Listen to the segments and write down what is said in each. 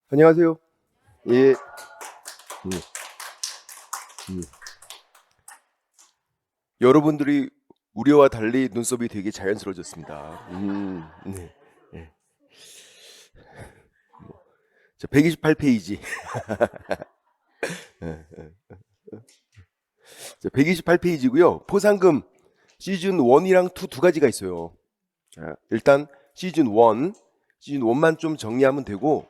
안녕하세요. 예. 음, 음. 여러분들이 우려와 달리 눈썹이 되게 자연스러워졌습니다. 네. 예. 자, 128페이지. 예, 예. 자, 128페이지고요. 포상금 시즌 1이랑 2 두 가지가 있어요. 자, 일단 시즌 1만 좀 정리하면 되고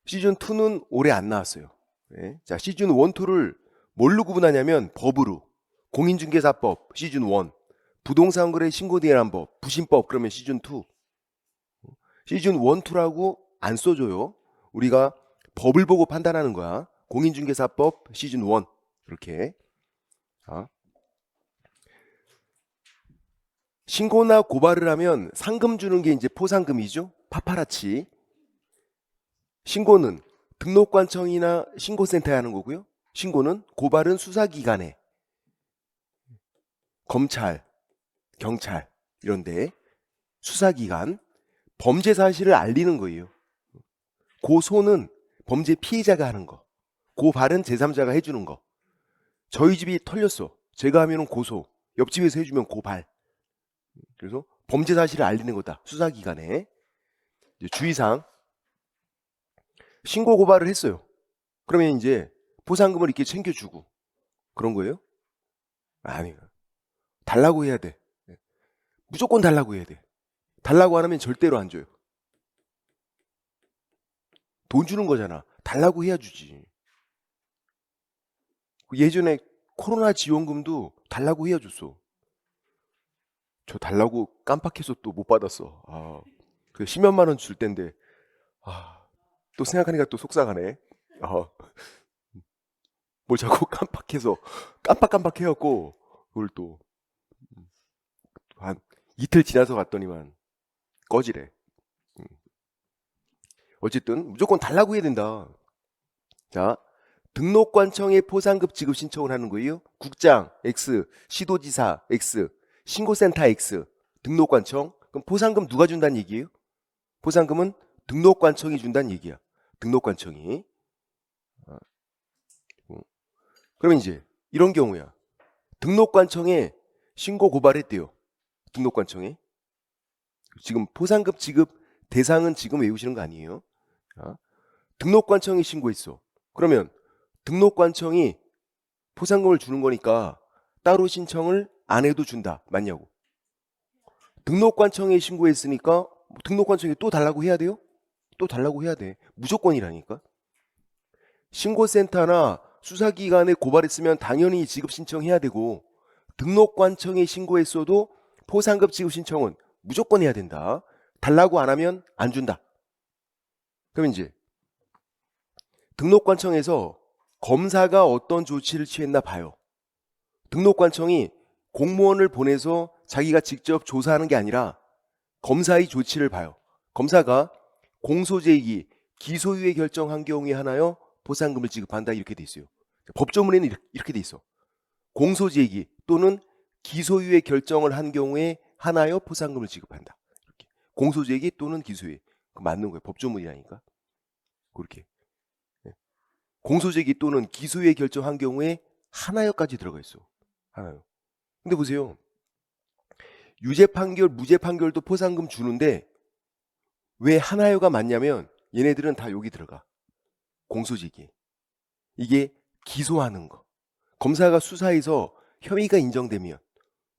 시즌 2는 올해 안 나왔어요. 예. 자, 시즌 1, 2를 뭘로 구분하냐면 법으로. 공인중개사법 시즌 1, 부동산거래 신고대란법, 부신법 그러면 시즌 2. 시즌 1, 2라고 안 써줘요. 우리가 법을 보고 판단하는 거야. 공인중개사법 시즌 1 이렇게. 자, 신고나 고발을 하면 상금 주는 게 이제 포상금이죠. 파파라치. 신고는 등록관청이나 신고센터에 하는 거고요. 신고는 고발은 수사기관에 검찰, 경찰 이런데 수사기관 범죄 사실을 알리는 거예요. 고소는 범죄 피해자가 하는 거. 고발은 제3자가 해주는 거. 저희 집이 털렸어. 제가 하면은 고소. 옆집에서 해주면 고발. 그래서 범죄 사실을 알리는 거다. 수사기관에. 주의사항. 신고 고발을 했어요. 그러면 이제 보상금을 이렇게 챙겨주고 그런 거예요? 아니요. 달라고 해야 돼. 무조건 달라고 해야 돼. 달라고 안 하면 절대로 안 줘요. 돈 주는 거잖아. 달라고 해야 주지. 예전에 코로나 지원금도 달라고 해야 줬어. 저 달라고 깜빡해서 또 못 받았어. 그 10몇만 원 줄 텐데. 또 생각하니까 또 속상하네. 뭘 자꾸 깜빡해서 깜빡깜빡 해갖고 그걸 또 한 이틀 지나서 갔더니만 꺼지래. 음. 어쨌든 무조건 달라고 해야 된다. 자, 등록관청에 포상급 지급 신청을 하는 거예요. 국장 X, 시도지사 X, 신고센터 X, 등록관청. 그럼 포상금 누가 준다는 얘기예요? 포상금은 등록관청이 준다는 얘기야. 등록관청이. 어, 그러면 이제 이런 경우야. 등록관청에 신고 고발했대요. 등록관청에. 지금 포상급 지급 대상은 지금 외우시는 거 아니에요? 자, 등록관청이 신고했어. 그러면 등록관청이 포상금을 주는 거니까 따로 신청을 안 해도 준다. 맞냐고. 등록관청에 신고했으니까 등록관청이 또 달라고 해야 돼요? 또 달라고 해야 돼. 무조건이라니까. 신고센터나 수사기관에 고발했으면 당연히 지급 신청해야 되고 등록관청에 신고했어도 포상급 지급 신청은 무조건 해야 된다. 달라고 안 하면 안 준다. 그럼 이제 등록관청에서 검사가 어떤 조치를 취했나 봐요. 등록관청이 공무원을 보내서 자기가 직접 조사하는 게 아니라 검사의 조치를 봐요. 검사가 공소제기, 기소유예 결정한 경우에 하나요 보상금을 지급한다 이렇게 돼 있어요. 법조문에는 이렇게 돼 있어. 공소제기 또는 기소유예 결정을 한 경우에 하나요 포상금을 지급한다. 이렇게. 공소제기 또는 기소유예. 그 맞는 거예요. 법조문이라니까. 그렇게. 공소제기 또는 기소유예 결정한 경우에 하나요까지 들어가 있어. 하나요. 근데 보세요. 유죄 판결, 무죄 판결도 포상금 주는데 왜 하나요가 맞냐면 얘네들은 다 여기 들어가. 공소제기. 이게 기소하는 거. 검사가 수사해서 혐의가 인정되면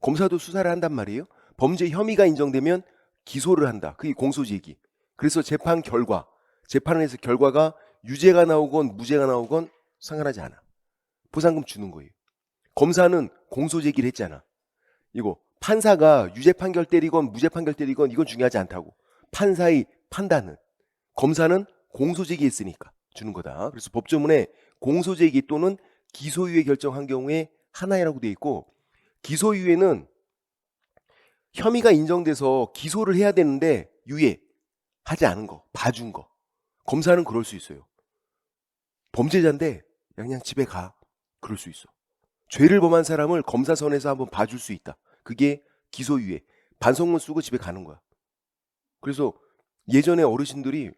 검사도 수사를 한단 말이에요. 범죄 혐의가 인정되면 기소를 한다. 그게 공소제기. 그래서 재판 결과, 재판에서 결과가 유죄가 나오건 무죄가 나오건 상관하지 않아. 보상금 주는 거예요. 검사는 공소제기를 했잖아. 이거 판사가 유죄 판결 때리건 무죄 판결 때리건 이건 중요하지 않다고. 판사의 판단은. 검사는 공소제기 했으니까 주는 거다. 그래서 법조문에 공소제기 또는 기소유예 결정한 경우에 하나라고 돼 있고 기소유예는 혐의가 인정돼서 기소를 해야 되는데 유예하지 않은 거, 봐준 거. 검사는 그럴 수 있어요. 범죄자인데 그냥 집에 가. 그럴 수 있어. 죄를 범한 사람을 검사선에서 한번 봐줄 수 있다. 그게 기소유예. 반성문 쓰고 집에 가는 거야. 그래서 예전에 어르신들이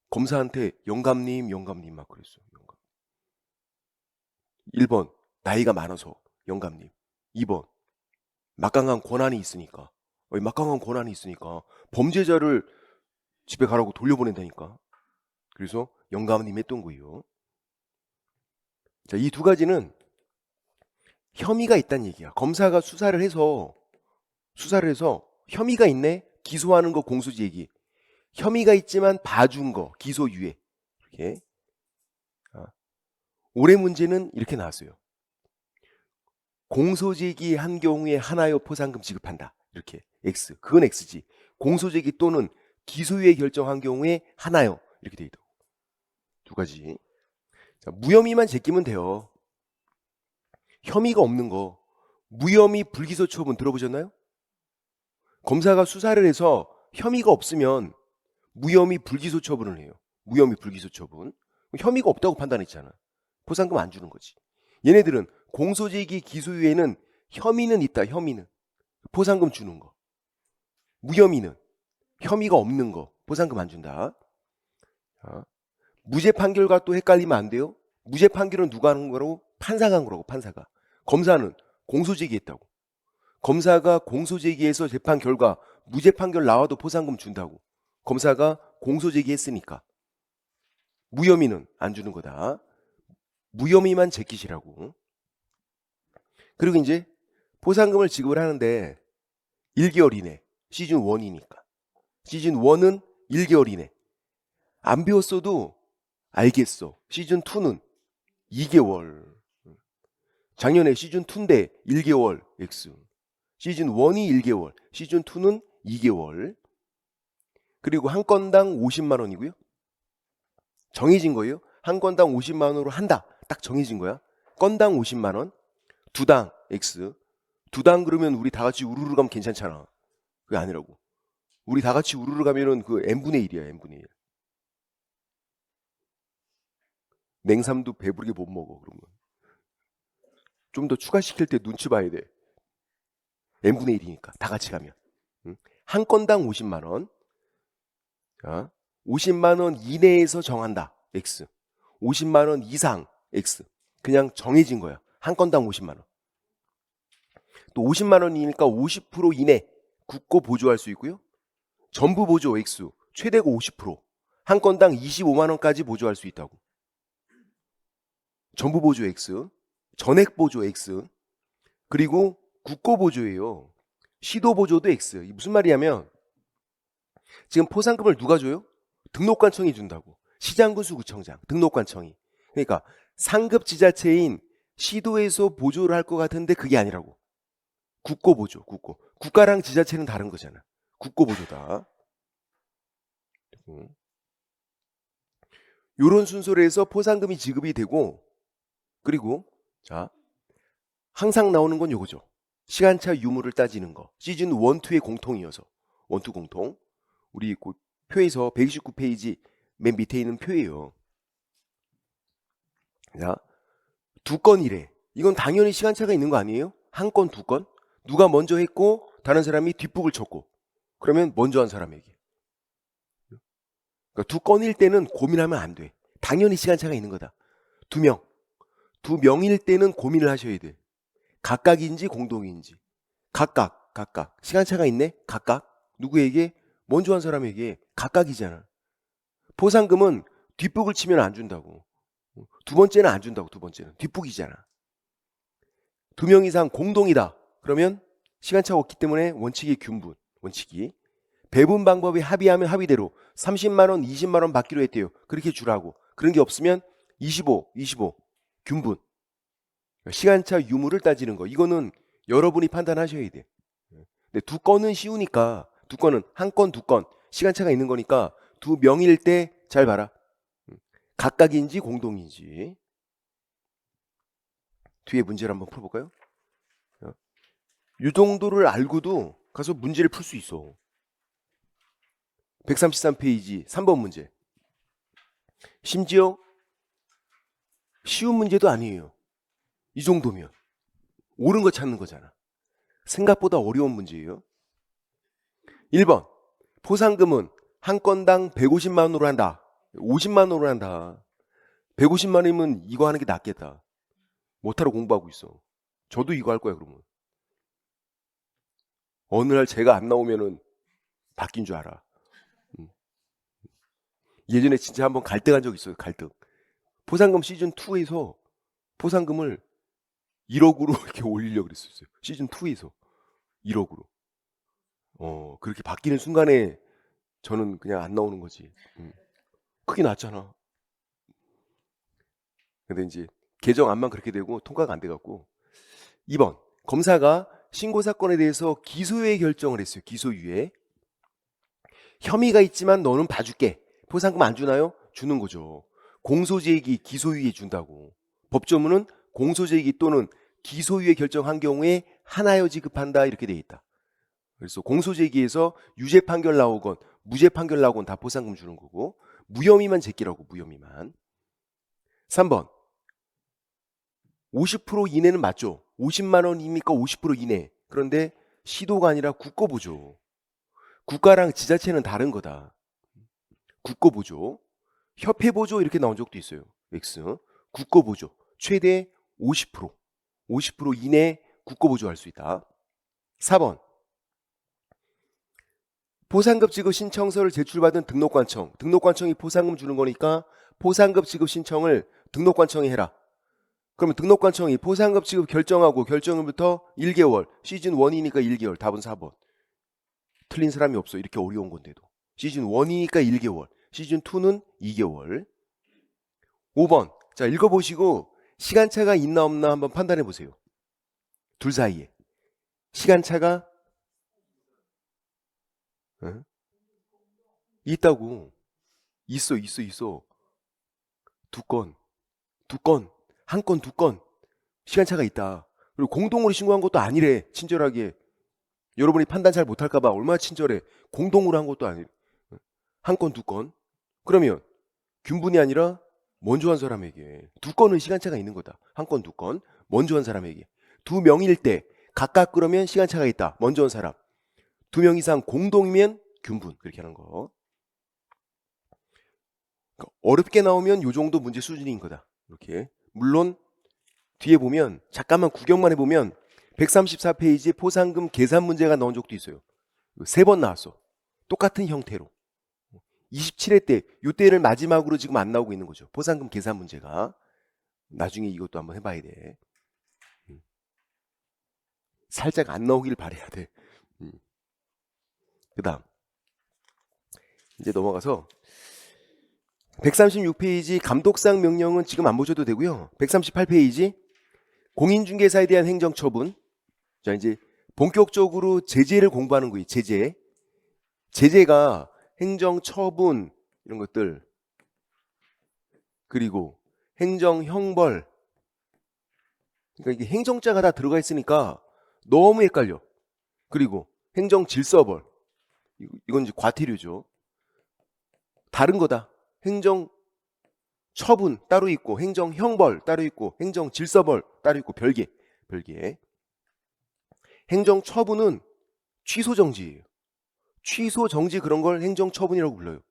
검사한테 영감님 막 그랬어. 1번 나이가 많아서 영감님. 2번 막강한 권한이 있으니까. 막강한 권한이 있으니까 범죄자를 집에 가라고 돌려보낸다니까. 그래서 영감님 했던 거예요. 자, 이 두 가지는 혐의가 있다는 얘기야. 검사가 수사를 해서 혐의가 있네? 기소하는 거 공소지 얘기. 혐의가 있지만 봐준 거 기소유예. 이렇게. 올해 문제는 이렇게 나왔어요. 공소제기한 경우에 하나요 포상금 지급한다. 이렇게 X. 그건 X지. 공소제기 또는 기소유예 결정한 경우에 하나요. 이렇게 돼 있다고. 두 가지. 자, 무혐의만 제끼면 돼요. 혐의가 없는 거. 무혐의 불기소 처분 들어보셨나요? 검사가 수사를 해서 혐의가 없으면 무혐의 불기소 처분을 해요. 무혐의 불기소 처분. 혐의가 없다고 판단했잖아. 포상금 안 주는 거지. 얘네들은 공소제기 기소유예는 혐의는 있다. 혐의는. 포상금 주는 거. 무혐의는 혐의가 없는 거. 포상금 안 준다. 자, 무죄 판결과 또 헷갈리면 안 돼요. 무죄 판결은 누가 하는 거라고? 판사가 한 거라고. 판사가. 검사는 공소제기했다고. 검사가 공소제기해서 재판 결과 무죄 판결 나와도 포상금 준다고. 검사가 공소제기했으니까. 무혐의는 안 주는 거다. 무혐의만 제끼시라고. 그리고 이제 포상금을 지급을 하는데 1개월 이내. 시즌 1이니까. 시즌 1은 1개월 이내. 안 배웠어도 알겠어. 시즌 2는 2개월. 작년에 시즌 2인데 1개월 X. 시즌 1이 1개월. 시즌 2는 2개월. 그리고 한 건당 50만 원이고요. 정해진 거예요. 한 건당 50만 원으로 한다. 딱 정해진 거야. 건당 50만 원. 두당 X. 두당 그러면 우리 다 같이 우르르 가면 괜찮잖아. 그게 아니라고. 우리 다 같이 우르르 가면은 그 n분의 1이야. n분의 1. 냉삼도 배부르게 못 먹어. 그러면. 좀 더 추가시킬 때 눈치 봐야 돼. n분의 1이니까. 다 같이 가면. 한 건당 50만 원. 자, 50만 원 이내에서 정한다. X. 50만 원 이상 X. 그냥 정해진 거야. 한 건당 50만 원. 또 50만 원이니까 50% 이내 굳고 보조할 수 있고요. 전부 보조 X. 최대가 50%. 한 건당 25만 원까지 보조할 수 있다고. 전부 보조 X. 전액 보조 X. 그리고 굳고 보조예요. 시도 보조도 X. 이게 무슨 말이냐면 지금 포상금을 누가 줘요? 등록관청이 준다고. 시장군수구청장, 등록관청이. 그러니까 상급 지자체인 시도에서 보조를 할 것 같은데 그게 아니라고. 굳고 보조, 굳고. 국가랑 지자체는 다른 거잖아. 굳고 보조다. 요런 순서로 해서 포상금이 지급이 되고, 그리고 자 항상 나오는 건 요거죠. 시간차 유무를 따지는 거. 시즌 1, 2의 공통이어서. 1, 2 공통. 우리 그 표에서 129페이지 맨 밑에 있는 표예요. 자, 두 건이래. 이건 당연히 시간차가 있는 거 아니에요? 한 건, 두 건? 누가 먼저 했고 다른 사람이 뒷북을 쳤고 그러면 먼저 한 사람에게. 그러니까 두 건일 때는 고민하면 안 돼. 당연히 시간차가 있는 거다. 두 명일 때는 고민을 하셔야 돼. 각각인지 공동인지. 각각. 시간차가 있네? 각각. 누구에게? 먼저 한 사람에게. 각각이잖아. 포상금은 뒷북을 치면 안 준다고. 두 번째는 안 준다고. 두 번째는. 뒷북이잖아. 2명 이상 공동이다. 그러면 시간차가 없기 때문에 원칙이 균분. 원칙이. 배분 방법이 합의하면 합의대로 30만 원, 20만 원 받기로 했대요. 그렇게 주라고. 그런 게 없으면 25. 균분. 시간차 유무를 따지는 거. 이거는 여러분이 판단하셔야 돼. 근데 두 건은 쉬우니까 두 건은 한 건, 두 건 시간차가 있는 거니까 두 명일 때 잘 봐라. 각각인지 공동인지. 뒤에 문제를 한번 풀어볼까요? 이 정도를 알고도 가서 문제를 풀 수 있어. 133페이지 3번 문제. 심지어 쉬운 문제도 아니에요. 이 정도면 옳은 거 찾는 거잖아. 생각보다 어려운 문제예요. 1번 포상금은 한 건당 150만 원으로 한다. 50만 원으로 한다. 150만 원이면 이거 하는 게 낫겠다. 못하러 공부하고 있어. 저도 이거 할 거야 그러면. 어느 날 제가 안 나오면은 바뀐 줄 알아. 예전에 진짜 한번 갈등한 적 있어요. 갈등. 포상금 시즌 2에서 포상금을 1억으로 이렇게 올리려고 그랬었어요. 시즌 2에서 1억으로. 그렇게 바뀌는 순간에 저는 그냥 안 나오는 거지. 크게 났잖아. 근데 이제 개정안만 그렇게 되고 통과가 안 돼갖고. 2번 검사가 신고 사건에 대해서 기소유예 결정을 했어요. 기소유예. 혐의가 있지만 너는 봐줄게. 포상금 안 주나요? 주는 거죠. 공소제기 기소유예 준다고. 법조문은 공소제기 또는 기소유예 결정한 경우에 하나여 지급한다 이렇게 돼 있다. 그래서 공소제기에서 유죄 판결 나오건 무죄 판결 나오건 다 포상금 주는 거고 무혐의만 제끼라고 무혐의만. 3번 50% 이내는 맞죠. 50만 원이니까 50% 이내. 그런데 시도가 아니라 국고보조. 국가랑 지자체는 다른 거다. 국고보조. 협회보조 이렇게 나온 적도 있어요. X. 국고보조. 최대 50%. 50% 이내 국고보조할 수 있다. 4번. 포상급 지급 신청서를 제출받은 등록관청. 등록관청이 포상금 주는 거니까 포상급 지급 신청을 등록관청이 해라. 그러면 등록관청이 포상급 지급 결정하고 결정일부터 1개월. 시즌 1이니까 1개월. 답은 4번. 틀린 사람이 없어. 이렇게 어려운 건데도. 시즌 1이니까 1개월. 시즌 2는 2개월. 5번. 자, 읽어보시고 시간차가 있나 없나 한번 판단해 보세요. 둘 사이에. 시간차가 있다고. 있어. 두 건. 한 건, 두 건. 시간차가 있다. 그리고 공동으로 신고한 것도 아니래. 친절하게. 여러분이 판단 잘 못할까봐 얼마나 친절해. 공동으로 한 것도 아니래. 한 건, 두 건. 그러면 균분이 아니라 먼저 한 사람에게 두 건은 시간차가 있는 거다. 한 건, 두 건. 먼저 한 사람에게. 두 명일 때 각각 그러면 시간차가 있다. 먼저 한 사람. 두 명 이상 공동이면 균분. 그렇게 하는 거. 어렵게 나오면 요 정도 문제 수준인 거다. 이렇게. 물론 뒤에 보면 잠깐만 구경만 해보면 134페이지 포상금 계산 문제가 나온 적도 있어요. 3번 나왔어. 똑같은 형태로. 27회 때, 요 때를 마지막으로 지금 안 나오고 있는 거죠. 포상금 계산 문제가. 나중에 이것도 한번 해봐야 돼. 살짝 안 나오길 바라야 돼. 그 다음. 이제 넘어가서 136페이지 감독상 명령은 지금 안 보셔도 되고요. 138페이지 공인중개사에 대한 행정처분. 자, 이제 본격적으로 제재를 공부하는 거예요. 제재. 제재가 행정처분 이런 것들 그리고 행정형벌 그러니까 이게 행정자가 다 들어가 있으니까 너무 헷갈려. 그리고 행정질서벌 이건 이제 과태료죠. 다른 거다. 행정처분 따로 있고 행정형벌 따로 있고 행정질서벌 따로 있고 별개. 행정처분은 취소정지예요. 취소정지 그런 걸 행정처분이라고 불러요.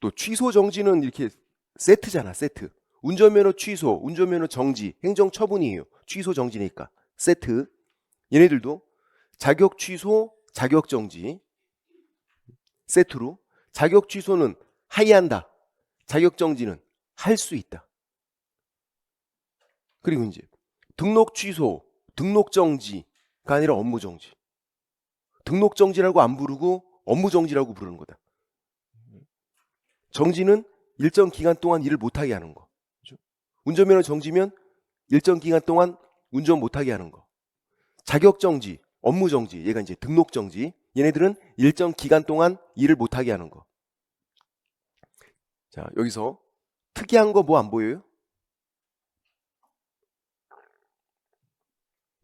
또 취소정지는 이렇게 세트잖아. 세트. 운전면허 취소, 운전면허 정지, 행정처분이에요. 취소정지니까. 세트. 얘네들도 자격 취소, 자격 정지. 세트로. 자격 취소는 하이한다. 자격 정지는 할 수 있다. 그리고 이제 등록 취소, 등록 정지가 아니라 업무 정지. 등록 정지라고 안 부르고 업무 정지라고 부르는 거다. 정지는 일정 기간 동안 일을 못하게 하는 거. 그렇죠? 운전면허 정지면 일정 기간 동안 운전 못하게 하는 거. 자격 정지, 업무 정지, 얘가 이제 등록 정지. 얘네들은 일정 기간 동안 일을 못하게 하는 거. 자, 여기서 특이한 거 뭐 안 보여요?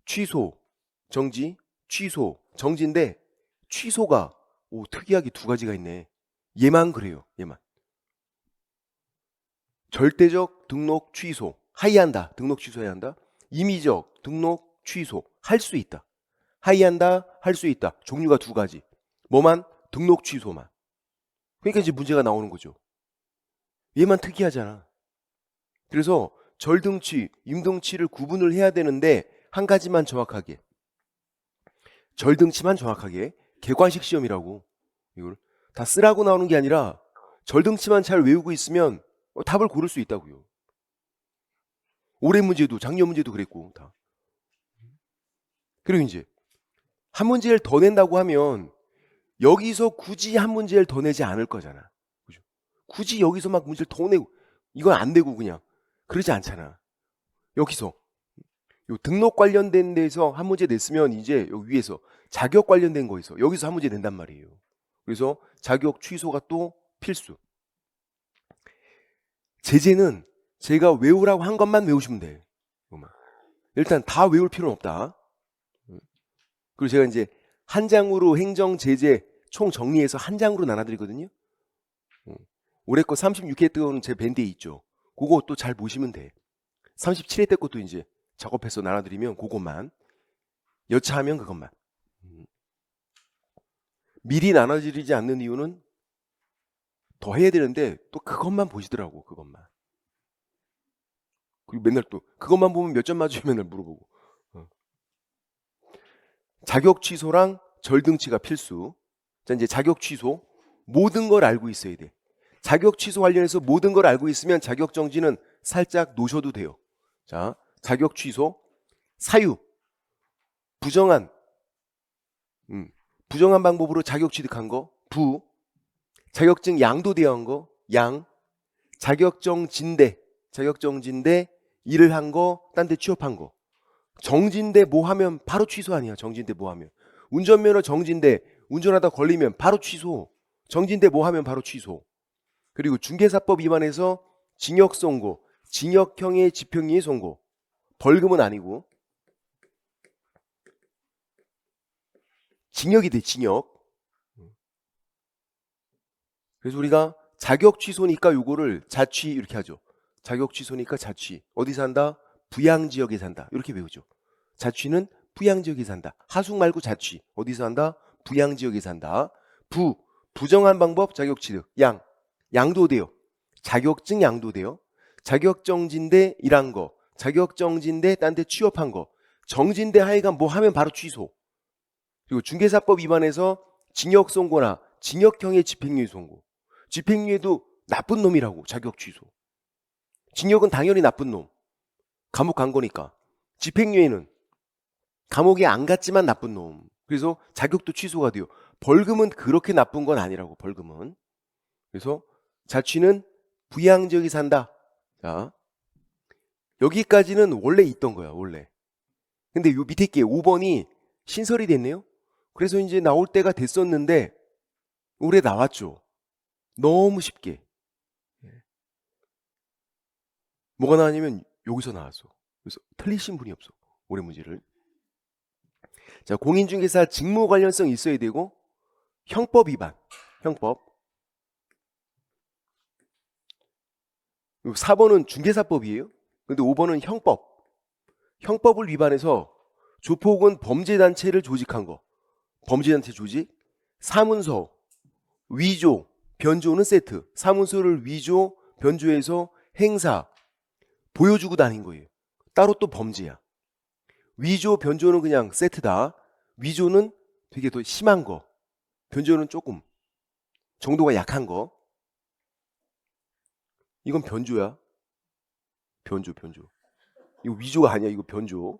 취소, 정지, 취소, 정지인데 취소가 특이하게 두 가지가 있네. 얘만 그래요. 얘만. 절대적 등록 취소. 하이한다. 등록 취소해야 한다. 임의적 등록 취소. 할 수 있다. 하이한다. 할 수 있다. 종류가 두 가지. 뭐만? 등록 취소만. 그러니까 이제 문제가 나오는 거죠. 얘만 특이하잖아. 그래서 절등치, 임등치를 구분을 해야 되는데 한 가지만 정확하게. 절등치만 정확하게. 객관식 시험이라고. 이걸 다 쓰라고 나오는 게 아니라 절등치만 잘 외우고 있으면 답을 고를 수 있다고요. 올해 문제도 작년 문제도 그랬고 다. 그리고 이제 한 문제를 더 낸다고 하면 여기서 굳이 한 문제를 더 내지 않을 거잖아. 그죠? 굳이 여기서 막 문제를 더 내고 이건 안 되고 그냥 그러지 않잖아. 여기서 요 등록 관련된 데서 한 문제 냈으면 이제 여기 위에서 자격 관련된 거에서 여기서 한 문제 낸단 말이에요. 그래서 자격 취소가 또 필수. 제재는 제가 외우라고 한 것만 외우시면 돼. 일단 다 외울 필요는 없다. 그리고 제가 이제 한 장으로 행정 제재 총 정리해서 한 장으로 나눠드리거든요. 올해 거 36회 때는 제 밴드에 있죠. 그거 또 잘 보시면 돼. 37회 때 것도 이제 작업해서 나눠드리면 그것만. 여차하면 그것만. 미리 나눠드리지 않는 이유는 더 해야 되는데 또 그것만 보시더라고. 그것만. 그리고 맨날 또 그것만 보면 몇 점 맞으면 맨날 물어보고. 자격 취소랑 절등치가 필수. 자, 이제 자격 취소. 모든 걸 알고 있어야 돼. 자격 취소 관련해서 모든 걸 알고 있으면 자격 정지는 살짝 놓으셔도 돼요. 자, 자격 취소. 사유. 부정한. 부정한 방법으로 자격 취득한 거. 부. 자격증 양도되어 한 거. 양. 자격정진대. 자격정진대 일을 한 거. 딴 데 취업한 거. 정진대 뭐 하면 바로 취소 아니야. 정진대 뭐 하면. 운전면허 정진대 운전하다 걸리면 바로 취소. 정진대 뭐 하면 바로 취소. 그리고 중개사법 위반해서 징역 선고. 징역형의 집행유예 선고. 벌금은 아니고. 징역이 돼. 징역. 그래서 우리가 자격 취소니까 요거를 자취 이렇게 하죠. 자격 취소니까 자취. 어디서 한다? 부양지역에 산다. 이렇게 배우죠. 자취는 부양지역에 산다. 하숙 말고 자취. 어디서 한다? 부양지역에 산다. 부정한 방법 자격 취득. 양도돼요. 자격증 양도돼요. 자격정진대 일한 거. 자격정진대 딴 데 취업한 거. 정진대 하여간 뭐 하면 바로 취소. 그리고 중개사법 위반해서 징역 선고나 징역형의 집행유예 선고. 집행유예도 나쁜 놈이라고. 자격 취소. 징역은 당연히 나쁜 놈. 감옥 간 거니까. 집행유예는 감옥에 안 갔지만 나쁜 놈. 그래서 자격도 취소가 돼요. 벌금은 그렇게 나쁜 건 아니라고. 벌금은. 그래서 자취는 부양지역에 산다. 자, 여기까지는 원래 있던 거야. 원래. 근데 요 밑에 게 5번이 신설이 됐네요. 그래서 이제 나올 때가 됐었는데 올해 나왔죠. 너무 쉽게. 뭐가 나왔냐면 여기서 나왔어. 그래서 틀리신 분이 없어. 올해 문제를. 자, 공인중개사 직무 관련성 있어야 되고 형법 위반. 형법. 4번은 중개사법이에요. 근데 5번은 형법. 형법을 위반해서 조폭은 범죄단체를 조직한 거. 범죄단체 조직. 사문서, 위조, 변조는 세트. 사문서를 위조, 변조해서 행사, 보여주고 다닌 거예요. 따로 또 범죄야. 위조, 변조는 그냥 세트다. 위조는 되게 더 심한 거. 변조는 조금 정도가 약한 거. 이건 변조야. 변조. 이거 위조가 아니야. 이거 변조.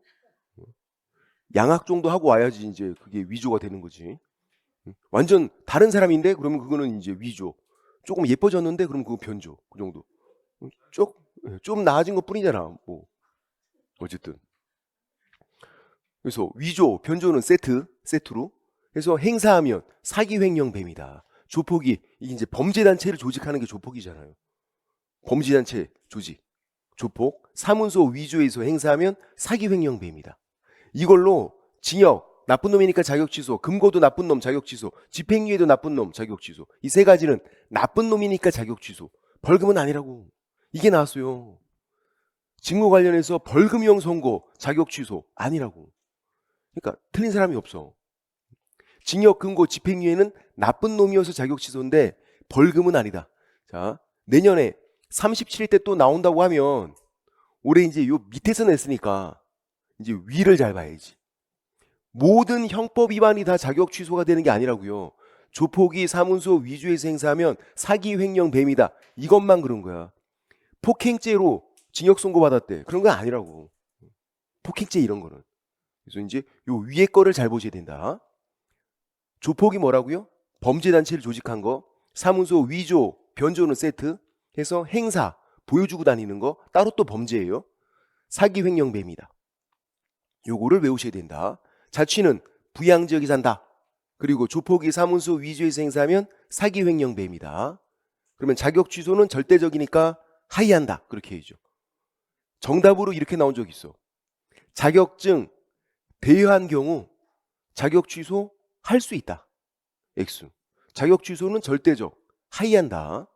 양악 정도 하고 와야지 이제 그게 위조가 되는 거지. 완전 다른 사람인데 그러면 그거는 이제 위조. 조금 예뻐졌는데 그럼 그거 변조. 그 정도. 좀 나아진 것 뿐이잖아. 뭐 어쨌든. 그래서 위조, 변조는 세트로. 그래서 행사하면 사기횡령 뱀이다. 조폭이 이게 이제 범죄단체를 조직하는 게 조폭이잖아요. 범죄단체 조직, 조폭, 사문서 위조해서 행사하면 사기횡령 뱀이다. 이걸로 징역, 나쁜 놈이니까 자격 취소, 금고도 나쁜 놈 자격 취소, 집행유예도 나쁜 놈 자격 취소. 이 세 가지는 나쁜 놈이니까 자격 취소. 벌금은 아니라고. 이게 나왔어요. 직무 관련해서 벌금형 선고, 자격 취소 아니라고. 그러니까 틀린 사람이 없어. 징역, 금고, 집행유예는 나쁜 놈이어서 자격 취소인데 벌금은 아니다. 자, 내년에 37일 때 또 나온다고 하면 올해 이제 요 밑에서 냈으니까 이제 위를 잘 봐야지. 모든 형법 위반이 다 자격 취소가 되는 게 아니라고요. 조폭이 사문서 위조해서 행사하면 사기, 횡령, 뱀이다. 이것만 그런 거야. 폭행죄로 징역 선고받았대. 그런 건 아니라고. 폭행죄 이런 거는. 그래서 이제 요 위에 거를 잘 보셔야 된다. 조폭이 뭐라고요? 범죄단체를 조직한 거, 사문서 위조, 변조는 세트 해서 행사, 보여주고 다니는 거 따로 또 범죄예요. 사기, 횡령, 뱀이다. 요거를 외우셔야 된다. 자취는 부양지역에 산다. 그리고 조폭이 사문서 위조해서 행사하면 사기, 횡령, 뱀이다. 그러면 자격 취소는 절대적이니까 하이한다. 그렇게 해야죠. 정답으로 이렇게 나온 적 있어. 자격증 대여한 경우 자격 취소 할 수 있다. X. 자격 취소는 절대적. 하이한다.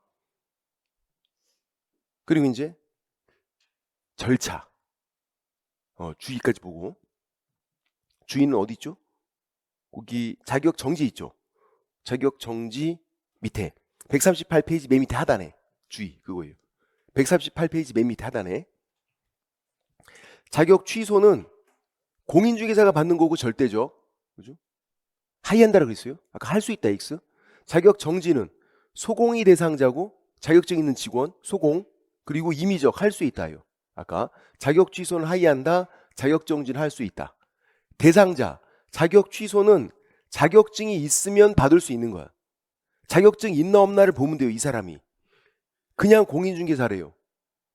그리고 이제 절차. 주의까지 보고. 주의는 어디 있죠? 거기 자격 정지 있죠. 자격 정지 밑에 138페이지 맨 밑에 하단에 주의 그거예요. 138페이지 맨 밑에 하단에 자격 취소는 공인중개사가 받는 거고 절대적. 그죠? 하이한다라고 그랬어요. 아까 할 수 있다 X. 자격 정지는 소공이 대상자고 자격증 있는 직원 소공 그리고 임의적 할 수 있다요. 아까 자격 취소는 하이한다. 자격 정지는 할 수 있다. 대상자 자격 취소는 자격증이 있으면 받을 수 있는 거야. 자격증 있나 없나를 보면 돼요. 이 사람이 그냥 공인중개사래요.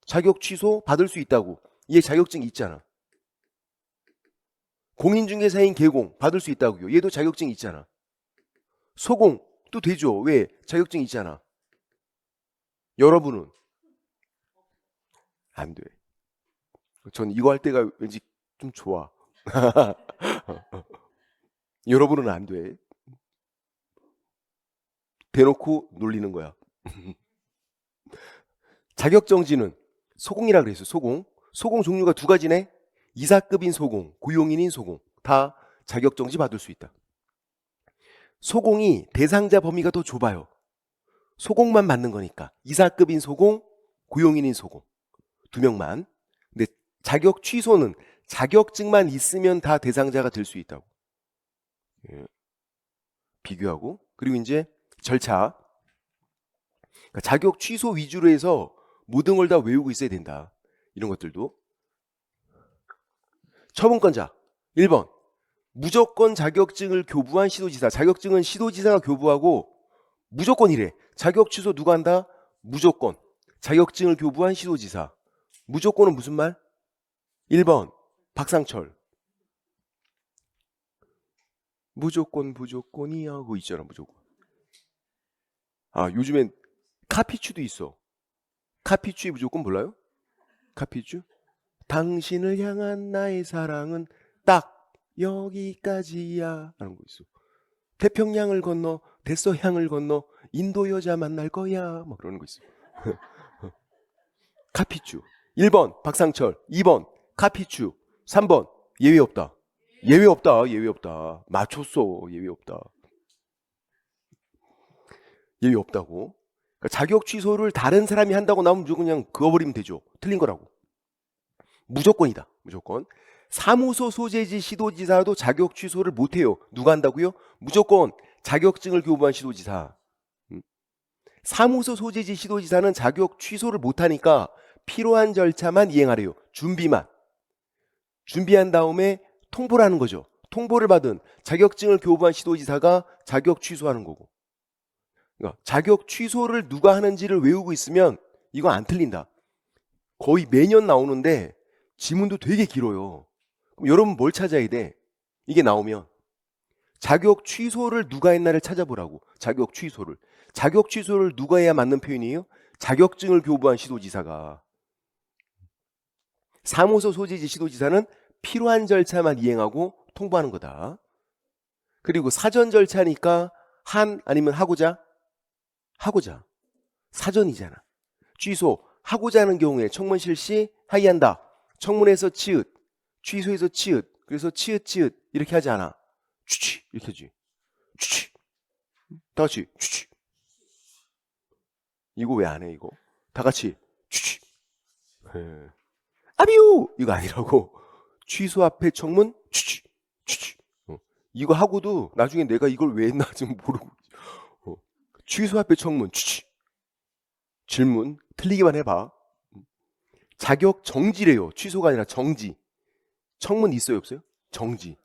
자격 취소 받을 수 있다고. 얘 자격증 있잖아. 공인중개사인 개공 받을 수 있다고요. 얘도 자격증 있잖아. 소공 또 되죠. 왜? 자격증 있잖아. 여러분은 안 돼. 전 이거 할 때가 왠지 좀 좋아. 여러분은 안 돼. 대놓고 놀리는 거야. 자격정지는 소공이라 그랬어요. 소공. 소공 종류가 두 가지네. 이사급인 소공, 고용인인 소공. 다 자격정지 받을 수 있다. 소공이 대상자 범위가 더 좁아요. 소공만 받는 거니까. 이사급인 소공, 고용인인 소공. 두 명만. 근데 자격 취소는 자격증만 있으면 다 대상자가 될 수 있다고. 예. 비교하고. 그리고 이제 절차. 그러니까 자격 취소 위주로 해서 모든 걸 다 외우고 있어야 된다. 이런 것들도. 처분권자 1번 무조건 자격증을 교부한 시도지사. 자격증은 시도지사가 교부하고 무조건이래. 자격 취소 누가 한다? 무조건. 자격증을 교부한 시도지사. 무조건은 무슨 말? 1번 박상철. 무조건이야 그거 있잖아. 무조건. 아 요즘엔 카피추도 있어. 카피추의 무조건 몰라요? 카피추? 당신을 향한 나의 사랑은 딱 여기까지야 하는 거 있어. 태평양을 건너 대서양을 건너 인도 여자 만날 거야 막 그러는 거 있어. 카피추. 1번 박상철, 2번 카피추, 3번 예외 없다. 예외 없다. 예외 없다. 맞췄어. 예외 없다. 예외 없다고. 그러니까 자격 취소를 다른 사람이 한다고 나오면 무조건 그냥 그어버리면 되죠. 틀린 거라고. 무조건이다. 무조건. 사무소 소재지 시도지사도 자격 취소를 못해요. 누가 한다고요? 무조건 자격증을 교부한 시도지사. 사무소 소재지 시도지사는 자격 취소를 못하니까 필요한 절차만 이행하래요. 준비만. 준비한 다음에 통보를 하는 거죠. 통보를 받은 자격증을 교부한 시도지사가 자격 취소하는 거고. 그러니까 자격 취소를 누가 하는지를 외우고 있으면 이거 안 틀린다. 거의 매년 나오는데 지문도 되게 길어요. 그럼 여러분 뭘 찾아야 돼? 이게 나오면 자격 취소를 누가 했나를 찾아보라고. 자격 취소를. 자격 취소를 누가 해야 맞는 표현이에요? 자격증을 교부한 시도지사가. 사무소 소재지 시도지사는 필요한 절차만 이행하고 통보하는 거다. 그리고 사전 절차니까 한 아니면 하고자? 하고자. 사전이잖아. 취소 하고자 하는 경우에 청문 실시 하이한다. 청문에서 치읓, 취소에서 치읓. 그래서 치읓 이렇게 하지 않아. 취취 이렇게 하지. 취취. 다 같이 취취. 이거 왜 안 해, 이거? 다 같이 취취. 예. 아비우! 이거 아니라고. 취소 앞에 청문 취취. 취취. 이거 하고도 나중에 내가 이걸 왜 했나 지금 모르고. 취소 앞에 청문 취취. 질문 틀리기만 해봐. 자격 정지래요. 취소가 아니라 정지. 청문 있어요, 없어요? 정지.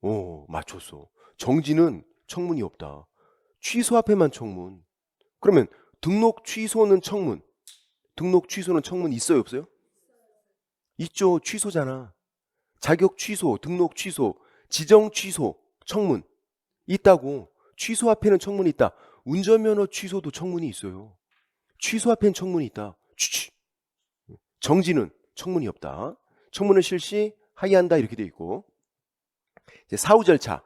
오, 맞췄어. 정지는 청문이 없다. 취소 앞에만 청문. 그러면 등록 취소는 청문. 등록 취소는 청문 있어요, 없어요? 있죠. 취소잖아. 자격 취소, 등록 취소, 지정 취소, 청문 있다고. 취소 앞에는 청문이 있다. 운전면허 취소도 청문이 있어요. 취소 앞에는 청문이 있다. 취취. 정지는 청문이 없다. 청문은 실시, 하의한다 이렇게 돼 있고. 이제 사후 절차.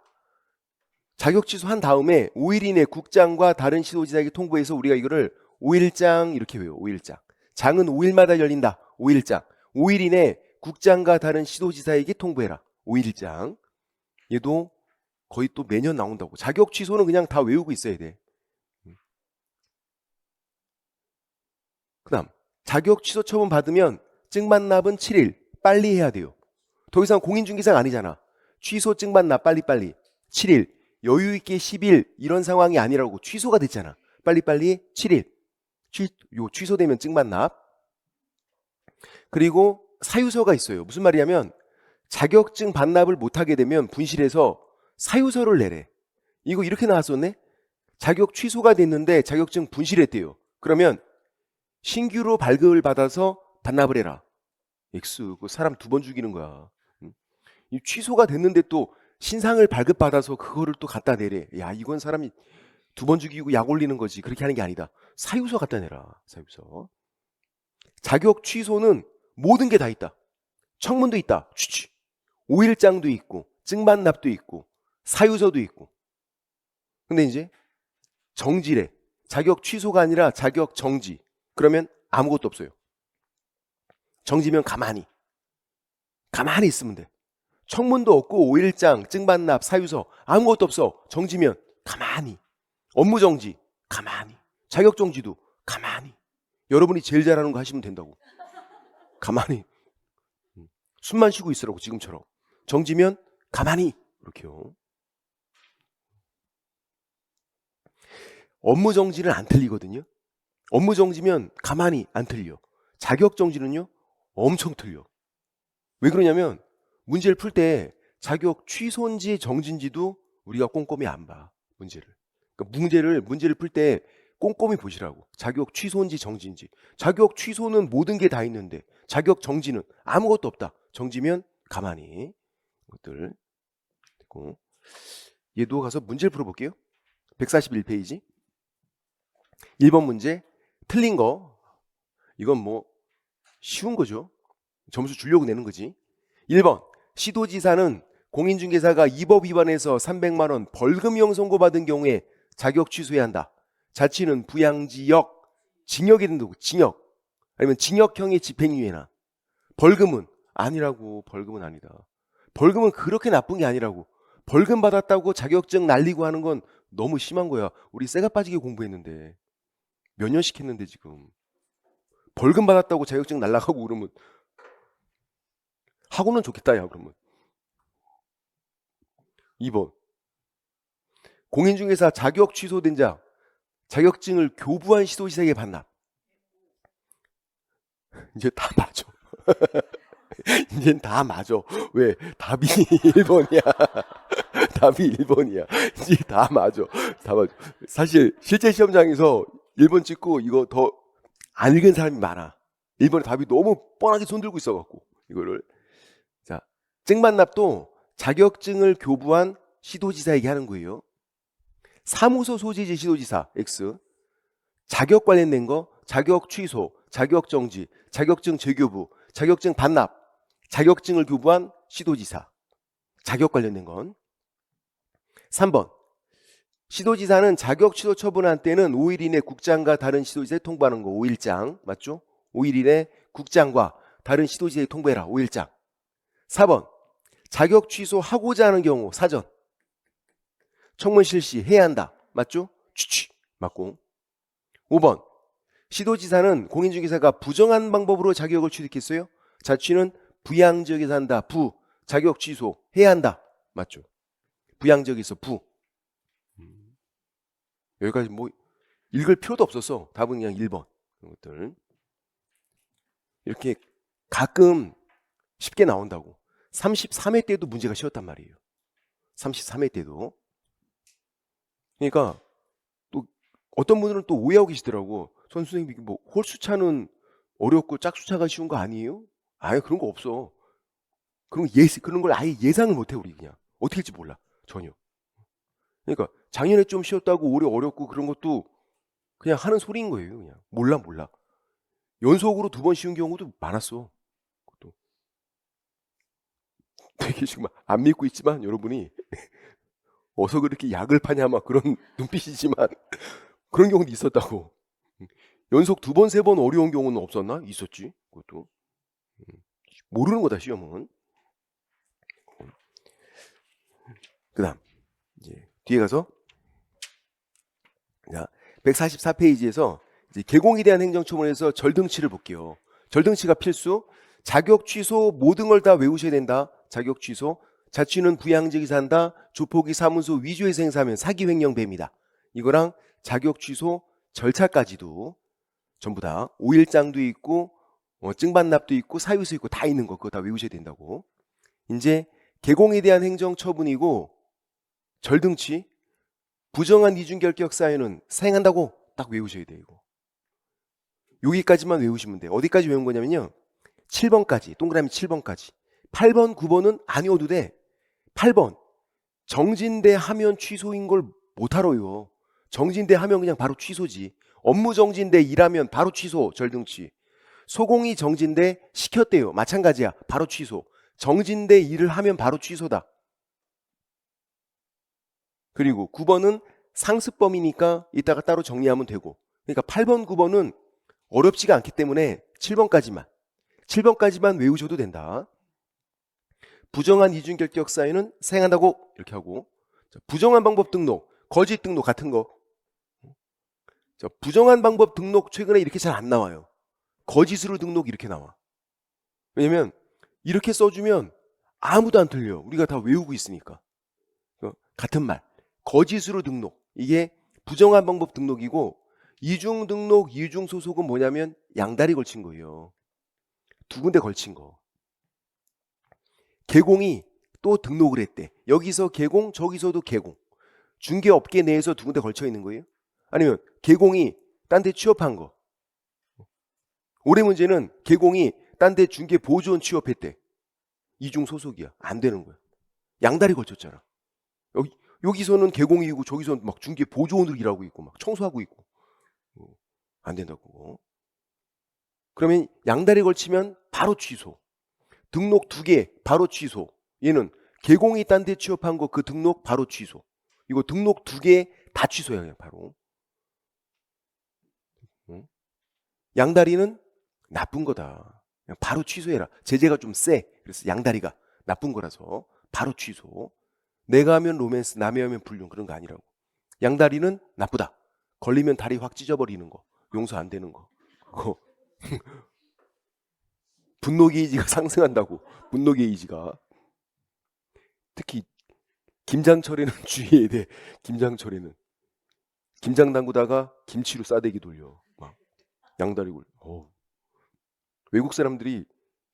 자격 취소한 다음에 5일 이내 국장과 다른 시도지사에게 통보해서 우리가 이거를 5일장 이렇게 외워요. 5일장. 장은 5일마다 열린다. 5일장. 5일 이내 국장과 다른 시도지사에게 통보해라. 5일장. 얘도 거의 또 매년 나온다고. 자격 취소는 그냥 다 외우고 있어야 돼. 그 다음 자격 취소 처분 받으면 증반납은 7일. 빨리 해야 돼요. 더 이상 공인중개사가 아니잖아. 취소 증반납 빨리빨리. 7일. 여유있게 10일 이런 상황이 아니라고. 취소가 됐잖아. 빨리빨리 7일. 취소되면 증반납. 그리고 사유서가 있어요. 무슨 말이냐면 자격증 반납을 못하게 되면 분실해서 사유서를 내래. 이거 이렇게 나왔었네. 자격 취소가 됐는데 자격증 분실했대요. 그러면 신규로 발급을 받아서 반납을 해라. X. 그 사람 2번 죽이는 거야. 이 취소가 됐는데 또 신상을 발급받아서 그거를 또 갖다 내래. 야, 이건 사람이 2번 죽이고 약 올리는 거지. 그렇게 하는 게 아니다. 사유서 갖다 내라. 사유서. 자격 취소는 모든 게 다 있다. 청문도 있다. 취취. 5일장도 있고 증반납도 있고 사유서도 있고. 근데 이제 정지래. 자격 취소가 아니라 자격 정지. 그러면 아무것도 없어요. 정지면 가만히 있으면 돼. 청문도 없고 5일장, 증반납, 사유서 아무것도 없어. 정지면 가만히. 업무 정지 가만히. 자격 정지도 가만히. 여러분이 제일 잘하는 거 하시면 된다고. 가만히. 숨만 쉬고 있으라고 지금처럼. 정지면 가만히. 이렇게요. 업무 정지는 안 틀리거든요. 업무 정지면 가만히 안 틀려. 자격 정지는요 엄청 틀려. 왜 그러냐면 문제를 풀 때 자격 취소인지 정지인지도 우리가 꼼꼼히 안 봐. 문제를. 그러니까 문제를 풀 때 꼼꼼히 보시라고. 자격 취소인지 정지인지. 자격 취소는 모든 게 다 있는데 자격 정지는 아무것도 없다. 정지면 가만히. 이것들 됐고. 얘도 가서 문제를 풀어볼게요. 141페이지. 1번 문제. 틀린 거. 이건 뭐 쉬운 거죠. 점수 주려고 내는 거지. 1번. 시도지사는 공인중개사가 이 법 위반해서 300만 원 벌금형 선고받은 경우에 자격 취소해야 한다. 자치는 부양지역, 징역이 된다고. 징역. 아니면 징역형의 집행유예나. 벌금은 아니라고. 벌금은 아니다. 벌금은 그렇게 나쁜 게 아니라고. 벌금 받았다고 자격증 날리고 하는 건 너무 심한 거야. 우리 쇠가 빠지게 공부했는데 몇 년씩 했는데 지금 벌금 받았다고 자격증 날라가고 그러면 하고는 좋겠다. 야 그러면. 2번. 공인중개사 자격 취소된 자 자격증을 교부한 시도지사에게 반납. 이제 다 맞아. 이젠 다 맞아. 왜? 답이 1번이야. 답이 1번이야. 이제 다 맞아. 다 맞아. 사실 실제 시험장에서 1번 찍고 이거 더 안 읽은 사람이 많아. 1번에 답이 너무 뻔하게 손들고 있어갖고 이거를. 자, 증반납도 자격증을 교부한 시도지사에게 하는 거예요. 사무소 소지지 시도지사 X. 자격 관련된 거 자격 취소, 자격 정지, 자격증 재교부, 자격증 반납, 자격증을 교부한 시도지사. 자격 관련된 건. 3번. 시도지사는 자격 취소 처분한 때는 5일 이내 국장과 다른 시도지사에 통보하는 거. 5일장. 맞죠? 5일 이내 국장과 다른 시도지사에 통보해라. 5일장. 4번. 자격 취소하고자 하는 경우 사전. 청문 실시 해야 한다. 맞죠? 취취. 맞고. 5번. 시도지사는 공인중개사가 부정한 방법으로 자격을 취득했어요. 자취는 부양지역에서 한다. 부. 자격 취소해야 한다. 맞죠? 부양지역에서 부. 여기까지 뭐 읽을 필요도 없었어. 답은 그냥 1번. 그런 것들. 이렇게 가끔 쉽게 나온다고. 33회 때도 문제가 쉬웠단 말이에요. 33회 때도. 그러니까 또 어떤 분들은 또 오해하고 계시더라고. 선생님 뭐 홀수차는 어렵고 짝수차가 쉬운 거 아니에요? 아예 그런 거 없어. 그런 걸 아예 예상을 못해 우리 그냥. 어떻게 할지 몰라. 전혀. 그러니까 작년에 좀 쉬웠다고 올해 어렵고 그런 것도 그냥 하는 소리인 거예요. 그냥 몰라. 연속으로 2번 쉬운 경우도 많았어. 그것도. 되게 지금 안 믿고 있지만 여러분이 어서 그렇게 약을 파냐 막 그런 눈빛이지만 그런 경우도 있었다고. 연속 2번, 3번 어려운 경우는 없었나? 있었지. 그것도. 모르는 거다 시험은. 그다음 이제 뒤에 가서 144페이지에서 이제 개공에 대한 행정처분에서 절등치를 볼게요. 절등치가 필수. 자격 취소 모든 걸 다 외우셔야 된다. 자격 취소. 자취는 부양지역에서 한다. 조폭이 사무소 위조해서 행사하면 사기 횡령 배입니다. 이거랑 자격 취소 절차까지도 전부 다 5일장도 있고 증반납도 있고 사유서 있고 다 있는 거 그거 다 외우셔야 된다고. 이제 개공에 대한 행정처분이고 절등치 부정한 이중결격 사유는 사행한다고 딱 외우셔야 돼요. 이거. 여기까지만 외우시면 돼요. 어디까지 외운 거냐면요. 7번까지 동그라미 7번까지 8번 9번은 안 외워도 돼. 8번 정진대 하면 취소인 걸 못 알아요. 정진대 하면 그냥 바로 취소지. 업무 정진대 일하면 바로 취소 절등치. 소공이 정진대 시켰대요. 마찬가지야. 바로 취소. 정진대 일을 하면 바로 취소다. 그리고 9번은 상습범이니까 이따가 따로 정리하면 되고. 그러니까 8번 9번은 어렵지가 않기 때문에 7번까지만 외우셔도 된다. 부정한 이중결격 사유는 사행한다고 이렇게 하고. 부정한 방법 등록 거짓 등록 같은 거. 부정한 방법 등록 최근에 이렇게 잘 안 나와요. 거짓으로 등록 이렇게 나와. 왜냐면 이렇게 써주면 아무도 안 틀려. 우리가 다 외우고 있으니까. 같은 말. 거짓으로 등록. 이게 부정한 방법 등록이고 이중 등록, 이중 소속은 뭐냐면 양다리 걸친 거예요. 2군데 걸친 거. 개공이 또 등록을 했대. 여기서 개공, 저기서도 개공. 중개업계 내에서 2군데 걸쳐 있는 거예요. 아니면 개공이 딴 데 취업한 거. 올해 문제는 개공이 딴 데 중개 보조원 취업했대. 이중 소속이야. 안 되는 거야. 양다리 걸쳤잖아. 여기서는 개공이고 저기서는 막 중개 보조원으로 일하고 있고 막 청소하고 있고. 안 된다고. 그러면 양다리 걸치면 바로 취소. 등록 2개 바로 취소. 얘는 개공이 딴 데 취업한 거 그 등록 바로 취소. 이거 등록 2개 다 취소야 그냥 바로. 양다리는 나쁜 거다. 그냥 바로 취소해라. 제재가 좀 세. 그래서 양다리가 나쁜 거라서 바로 취소. 내가 하면 로맨스, 남이 하면 불륜 그런 거 아니라고. 양다리는 나쁘다. 걸리면 다리 확 찢어버리는 거. 용서 안 되는 거. 그거. 분노 게이지가 상승한다고. 분노 게이지가. 특히 김장철에는 주의해야 돼. 김장철에는. 김장 담그다가 김치로 싸대기 돌려. 막 양다리 굴려. 외국 사람들이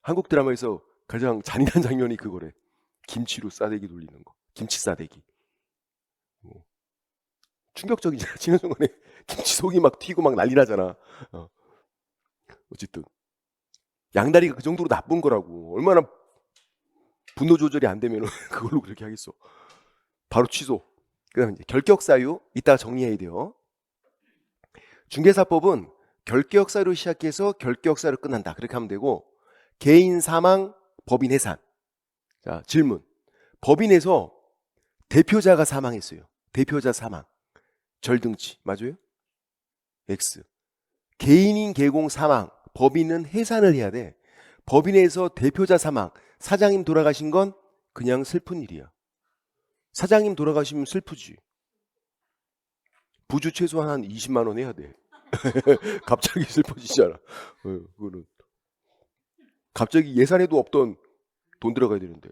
한국 드라마에서 가장 잔인한 장면이 그거래. 김치로 싸대기 돌리는 거. 김치 싸대기. 충격적이잖아. 지난 순간에 김치 속이 막 튀고 막 난리 나잖아. 어쨌든 양다리가 그 정도로 나쁜 거라고. 얼마나 분노 조절이 안 되면 그걸로 그렇게 하겠어. 바로 취소. 그다음에 이제 결격 사유 이따 정리해야 돼요. 중개사법은 결격 사유로 시작해서 결격 사유로 끝난다. 그렇게 하면 되고 개인 사망, 법인 해산. 자, 질문. 법인에서 대표자가 사망했어요. 대표자 사망. 절등치. 맞아요? X. 개인인 개공 사망. 법인은 해산을 해야 돼. 법인에서 대표자 사망. 사장님 돌아가신 건 그냥 슬픈 일이야. 사장님 돌아가시면 슬프지. 부주 최소한 한 20만 원 해야 돼. 갑자기 슬퍼지잖아. 그거는 갑자기 예산에도 없던 돈 들어가야 되는데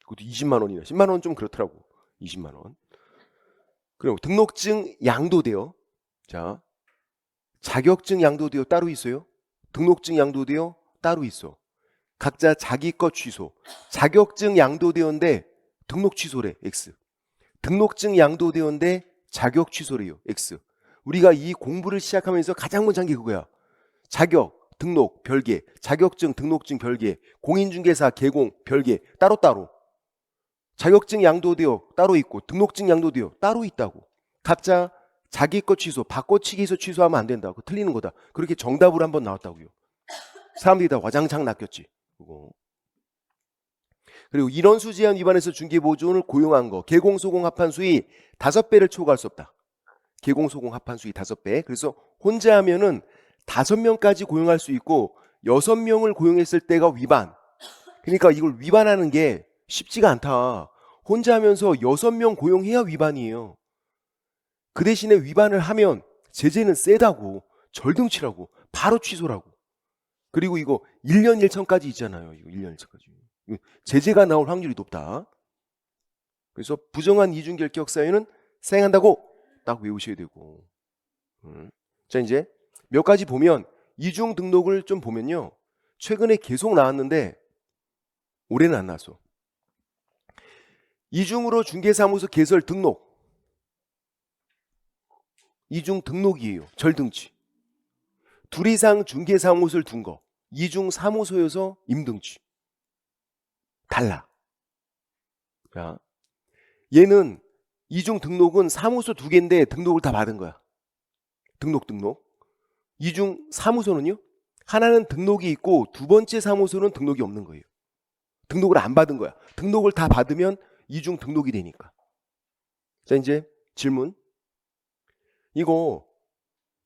그것도 20만 원이나 10만 원 좀 그렇더라고. 20만 원. 그럼 등록증 양도대요. 자, 자격증 양도대요 따로 있어요. 등록증 양도대요 따로 있어. 각자 자기 것 취소. 자격증 양도대요인데 등록 취소래. X. 등록증 양도대요인데 자격 취소래요. X. 우리가 이 공부를 시작하면서 가장 먼저 한 게 그거야. 자격, 등록, 별개. 자격증, 등록증, 별개. 공인중개사, 개공, 별개. 따로따로. 자격증 양도대요 따로 있고 등록증 양도대요 따로 있다고. 각자 자기 것 취소, 바꿔치기해서 취소하면 안 된다고. 틀리는 거다. 그렇게 정답으로 한번 나왔다고요. 사람들이 다 와장창 낚였지. 그거. 그리고 인원수 제한 위반해서 중개보조원을 고용한 거. 개공소공 합한 수위 5배를 초과할 수 없다. 개공소공 합한 수위 5배. 그래서 혼자 하면은 5명까지 고용할 수 있고 6명을 고용했을 때가 위반. 그러니까 이걸 위반하는 게 쉽지가 않다. 혼자 하면서 6명 고용해야 위반이에요. 그 대신에 위반을 하면 제재는 세다고. 절등치라고. 바로 취소라고. 그리고 이거 1년 1천까지 있잖아요. 이거 1년 1천까지. 제재가 나올 확률이 높다. 그래서 부정한 이중결격 사유는 사행한다고 딱 외우셔야 되고. 자, 이제 몇 가지 보면 이중 등록을 좀 보면요. 최근에 계속 나왔는데 올해는 안 나왔어. 이중으로 중개사무소 개설 등록. 이중 등록이에요. 절등치. 둘 이상 중개사무소를 둔 거. 이중 사무소여서 임등치. 달라. 자, 얘는 이중 등록은 사무소 2개인데 등록을 다 받은 거야. 등록. 이중 사무소는요? 하나는 등록이 있고 두 번째 사무소는 등록이 없는 거예요. 등록을 안 받은 거야. 등록을 다 받으면 이중 등록이 되니까. 자, 이제 질문. 이거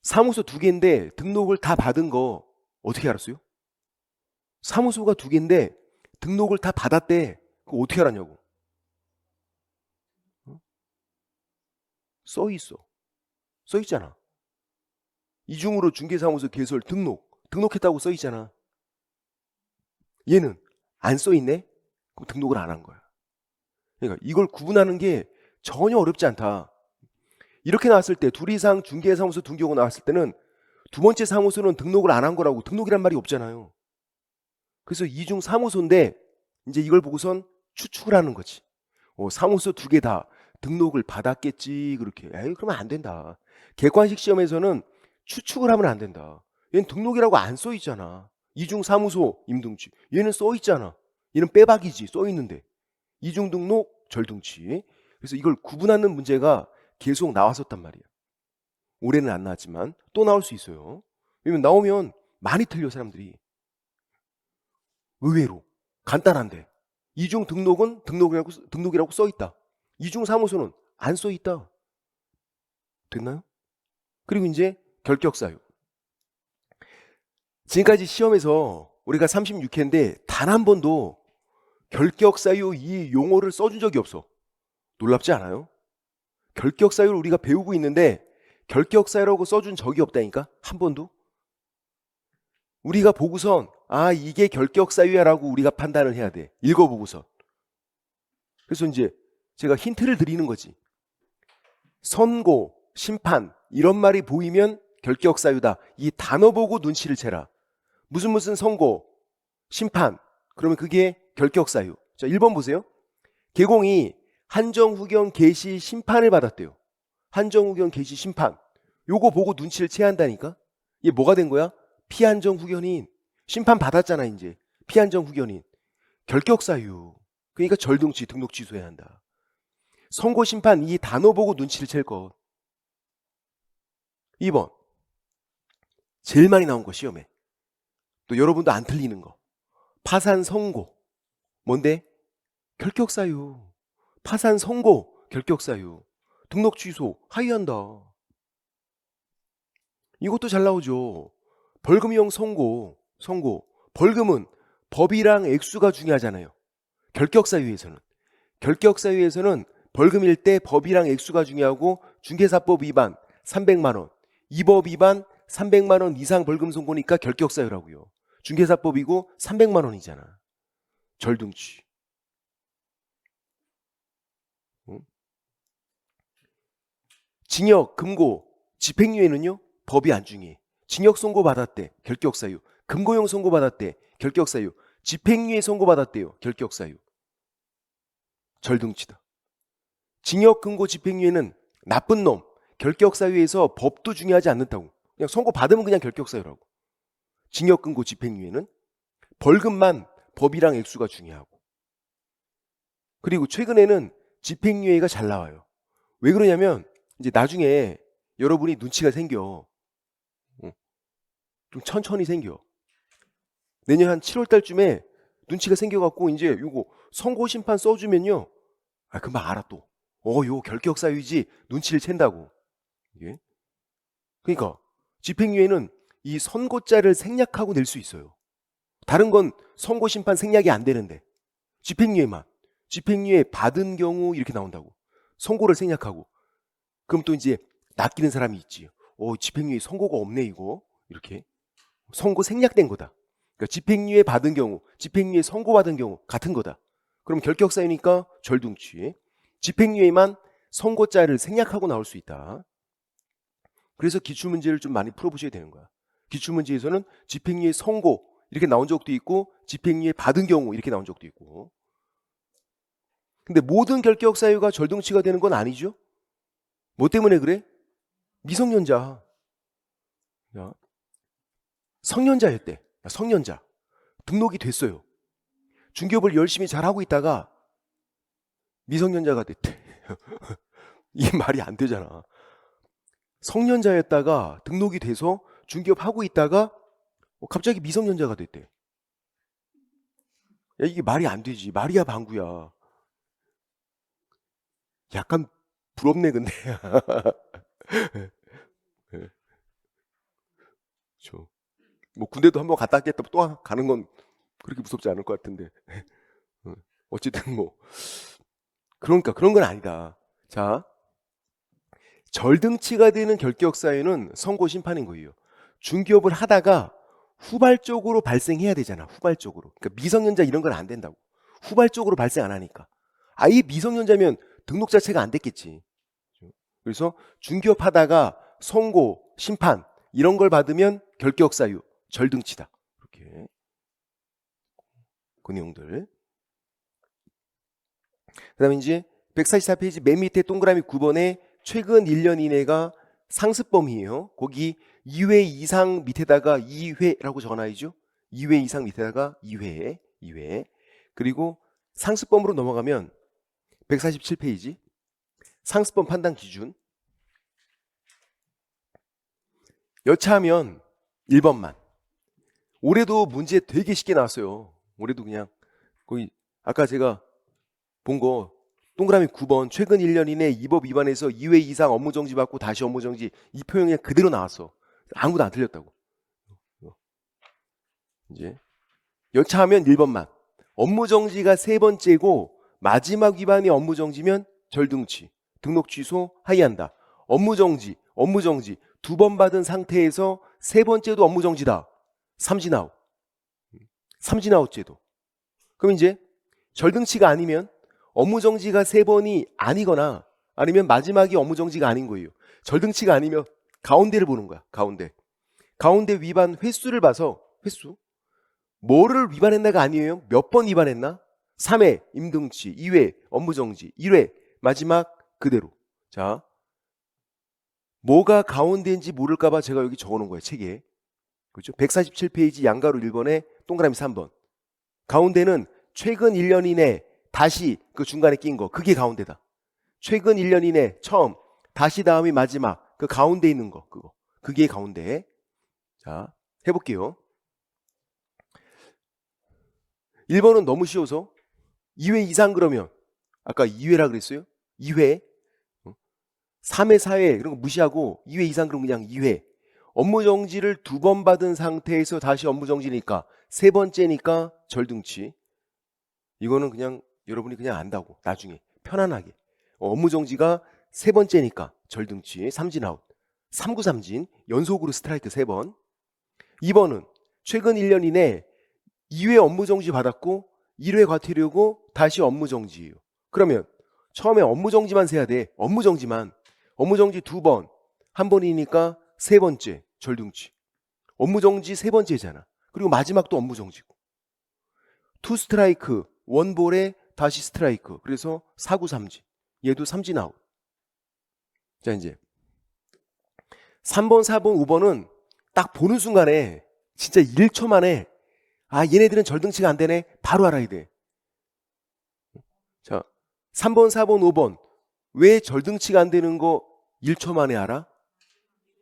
사무소 2개인데 등록을 다 받은 거 어떻게 알았어요? 사무소가 2개인데 등록을 다 받았대. 그거 어떻게 알았냐고. 써 있어. 써 있잖아. 이중으로 중개사무소 개설 등록했다고 써 있잖아. 얘는 안 써 있네? 그럼 등록을 안 한 거야. 그러니까 이걸 구분하는 게 전혀 어렵지 않다. 이렇게 나왔을 때 둘 이상 중개사무소 둔 경우 나왔을 때는 두 번째 사무소는 등록을 안 한 거라고. 등록이란 말이 없잖아요. 그래서 이중 사무소인데 이제 이걸 보고선 추측을 하는 거지. 사무소 2개 다 등록을 받았겠지. 그렇게. 에이, 그러면 안 된다. 객관식 시험에서는 추측을 하면 안 된다. 얘는 등록이라고 안 써 있잖아. 이중 사무소 임등치. 얘는 써 있잖아. 얘는 빼박이지. 써 있는데. 이중 등록 절등치. 그래서 이걸 구분하는 문제가 계속 나왔었단 말이야. 올해는 안 나왔지만 또 나올 수 있어요. 왜냐면 나오면 많이 틀려 사람들이. 의외로 간단한데 이중 등록은 등록이라고 써 있다. 이중 사무소는 안 써 있다. 됐나요? 그리고 이제 결격 사유. 지금까지 시험에서 우리가 36회인데 단 한 번도 결격 사유 이 용어를 써준 적이 없어. 놀랍지 않아요? 결격 사유를 우리가 배우고 있는데 결격 사유라고 써준 적이 없다니까? 한 번도? 우리가 보고선 이게 결격 사유야라고 우리가 판단을 해야 돼. 읽어보고선. 그래서 이제 제가 힌트를 드리는 거지. 선고, 심판 이런 말이 보이면 결격 사유다. 이 단어 보고 눈치를 채라. 무슨 선고, 심판 그러면 그게 결격 사유. 자, 1번 보세요. 개공이 한정후견 개시 심판을 받았대요. 한정후견 개시 심판. 요거 보고 눈치를 채야 한다니까. 이게 뭐가 된 거야? 피한정후견인. 심판 받았잖아 이제. 피한정후견인. 결격 사유. 그러니까 절등치 등록 취소해야 한다. 선고 심판 이 단어 보고 눈치를 챌 것. 2번. 제일 많이 나온 거 시험에. 또 여러분도 안 틀리는 거. 파산 선고. 뭔데? 결격 사유. 파산 선고. 결격 사유. 등록 취소. 하위한다. 이것도 잘 나오죠. 벌금형 선고. 벌금은 법이랑 액수가 중요하잖아요. 결격 사유에서는. 결격 사유에서는 벌금일 때 법이랑 액수가 중요하고 중개사법 위반 300만 원, 이법 위반 300만 원 이상 벌금 선고니까 결격사유라고요. 중개사법이고 300만 원이잖아. 절등치. 응? 징역, 금고, 집행유예는요? 법이 안 중요해. 징역 선고 받았대. 결격사유. 금고형 선고 받았대. 결격사유. 집행유예 선고 받았대요. 결격사유. 절등치다. 징역, 금고, 집행유예는 나쁜 놈. 결격사유에서 법도 중요하지 않는다고. 그냥 선고 받으면 그냥 결격사유라고. 징역, 금고, 집행유예는 벌금만 법이랑 액수가 중요하고. 그리고 최근에는 집행유예가 잘 나와요. 왜 그러냐면 이제 나중에 여러분이 눈치가 생겨. 좀 천천히 생겨. 내년 한 7월 달쯤에 눈치가 생겨갖고 이제 요거 선고심판 써주면요. 아, 금방 알아 또. 요 결격사유지 눈치를 챈다고. 이게. 그러니까 집행유예는 이 선고자를 생략하고 낼 수 있어요. 다른 건 선고심판 생략이 안 되는데 집행유예만. 집행유예 받은 경우 이렇게 나온다고. 선고를 생략하고. 그럼 또 이제 낚이는 사람이 있지. 집행유예 선고가 없네 이거. 이렇게. 선고 생략된 거다. 그러니까 집행유예 받은 경우, 집행유예 선고받은 경우 같은 거다. 그럼 결격사유니까 절등치. 집행유예만 선고자를 생략하고 나올 수 있다. 그래서 기출문제를 좀 많이 풀어보셔야 되는 거야. 기출문제에서는 집행유예 선고 이렇게 나온 적도 있고 집행유예 받은 경우 이렇게 나온 적도 있고. 근데 모든 결격사유가 절등치가 되는 건 아니죠. 뭐 때문에 그래? 미성년자. 야, 성년자였대. 성년자. 등록이 됐어요. 중개업을 열심히 잘하고 있다가 미성년자가 됐대. 이게 말이 안 되잖아. 성년자였다가 등록이 돼서 중개업 하고 있다가 갑자기 미성년자가 됐대. 야, 이게 말이 안 되지. 말이야 방구야. 약간 부럽네 근데. 그렇죠. 뭐 군대도 한번 갔다 왔겠다 또 가는 건 그렇게 무섭지 않을 것 같은데. 어쨌든 뭐 그러니까 그런 건 아니다. 자, 절등치가 되는 결격사유는 선고 심판인 거예요. 중개업을 하다가 후발적으로 발생해야 되잖아. 후발적으로. 그러니까 미성년자 이런 건 안 된다고. 후발적으로 발생 안 하니까. 아예 미성년자면 등록 자체가 안 됐겠지. 그래서 중개업 하다가 선고, 심판 이런 걸 받으면 결격사유, 절등치다. 이렇게 그 내용들. 그다음에 이제 144페이지 맨 밑에 동그라미 9번에 최근 1년 이내가 상습범위예요. 거기 2회 이상 밑에다가 2회라고 적어놔야죠. 2회 이상 밑에다가 2회. 그리고 상습범으로 넘어가면 147페이지 상습범 판단 기준. 여차하면 1번만. 올해도 문제 되게 쉽게 나왔어요. 올해도 그냥 거기 아까 제가 본 거 동그라미 9번 최근 1년 이내 이 법 위반해서 2회 이상 업무정지 받고 다시 업무정지 이 표현이 그대로 나왔어. 아무도 안 틀렸다고. 이제 여차하면 1번만. 업무정지가 세 번째고 마지막 위반이 업무정지면 절등치, 등록 취소, 하이한다. 업무정지 두 번 받은 상태에서 세 번째도 업무정지다. 삼진아웃. 삼진아웃제도. 그럼 이제 절등치가 아니면 업무정지가 세 번이 아니거나 아니면 마지막이 업무정지가 아닌 거예요. 절등치가 아니면 가운데를 보는 거야. 가운데 위반 횟수를 봐서 횟수. 뭐를 위반했나가 아니에요. 몇 번 위반했나? 3회 임등치, 2회 업무정지, 1회 마지막 그대로. 자, 뭐가 가운데인지 모를까봐 제가 여기 적어놓은 거예요. 책에. 그렇죠? 147페이지 양가로 1번에 동그라미 3번. 가운데는 최근 1년 이내 다시 그 중간에 낀 거. 그게 가운데다. 최근 1년 이내 처음 다시 다음이 마지막 그 가운데 있는 거. 그거. 그게 가운데. 자, 해볼게요. 1번은 너무 쉬워서 2회 이상 그러면 아까 2회라 그랬어요? 2회 3회 4회 그런 거 무시하고 2회 이상 그러면 그냥 2회 업무정지를 두 번 받은 상태에서 다시 업무정지니까 세 번째니까 절등치. 이거는 그냥 여러분이 그냥 안다고 나중에 편안하게 업무정지가 세 번째니까 절등치 삼진아웃. 삼구삼진 연속으로 스트라이크 3번. 2번은 최근 1년 이내 2회 업무 정지 받았고 1회 과태료고 다시 업무 정지예요. 그러면 처음에 업무 정지만 세야 돼. 업무 정지만. 업무 정지 2번. 한 번이니까 3번째 절등치. 업무 정지 3번째잖아. 그리고 마지막도 업무 정지고. 투 스트라이크, 원볼에 다시 스트라이크. 그래서 4구 삼진. 얘도 삼진 아웃. 자, 이제 3번, 4번, 5번은 딱 보는 순간에 진짜 1초 만에 아, 얘네들은 절등치가 안 되네. 바로 알아야 돼. 자, 3번, 4번, 5번. 왜 절등치가 안 되는 거 1초 만에 알아?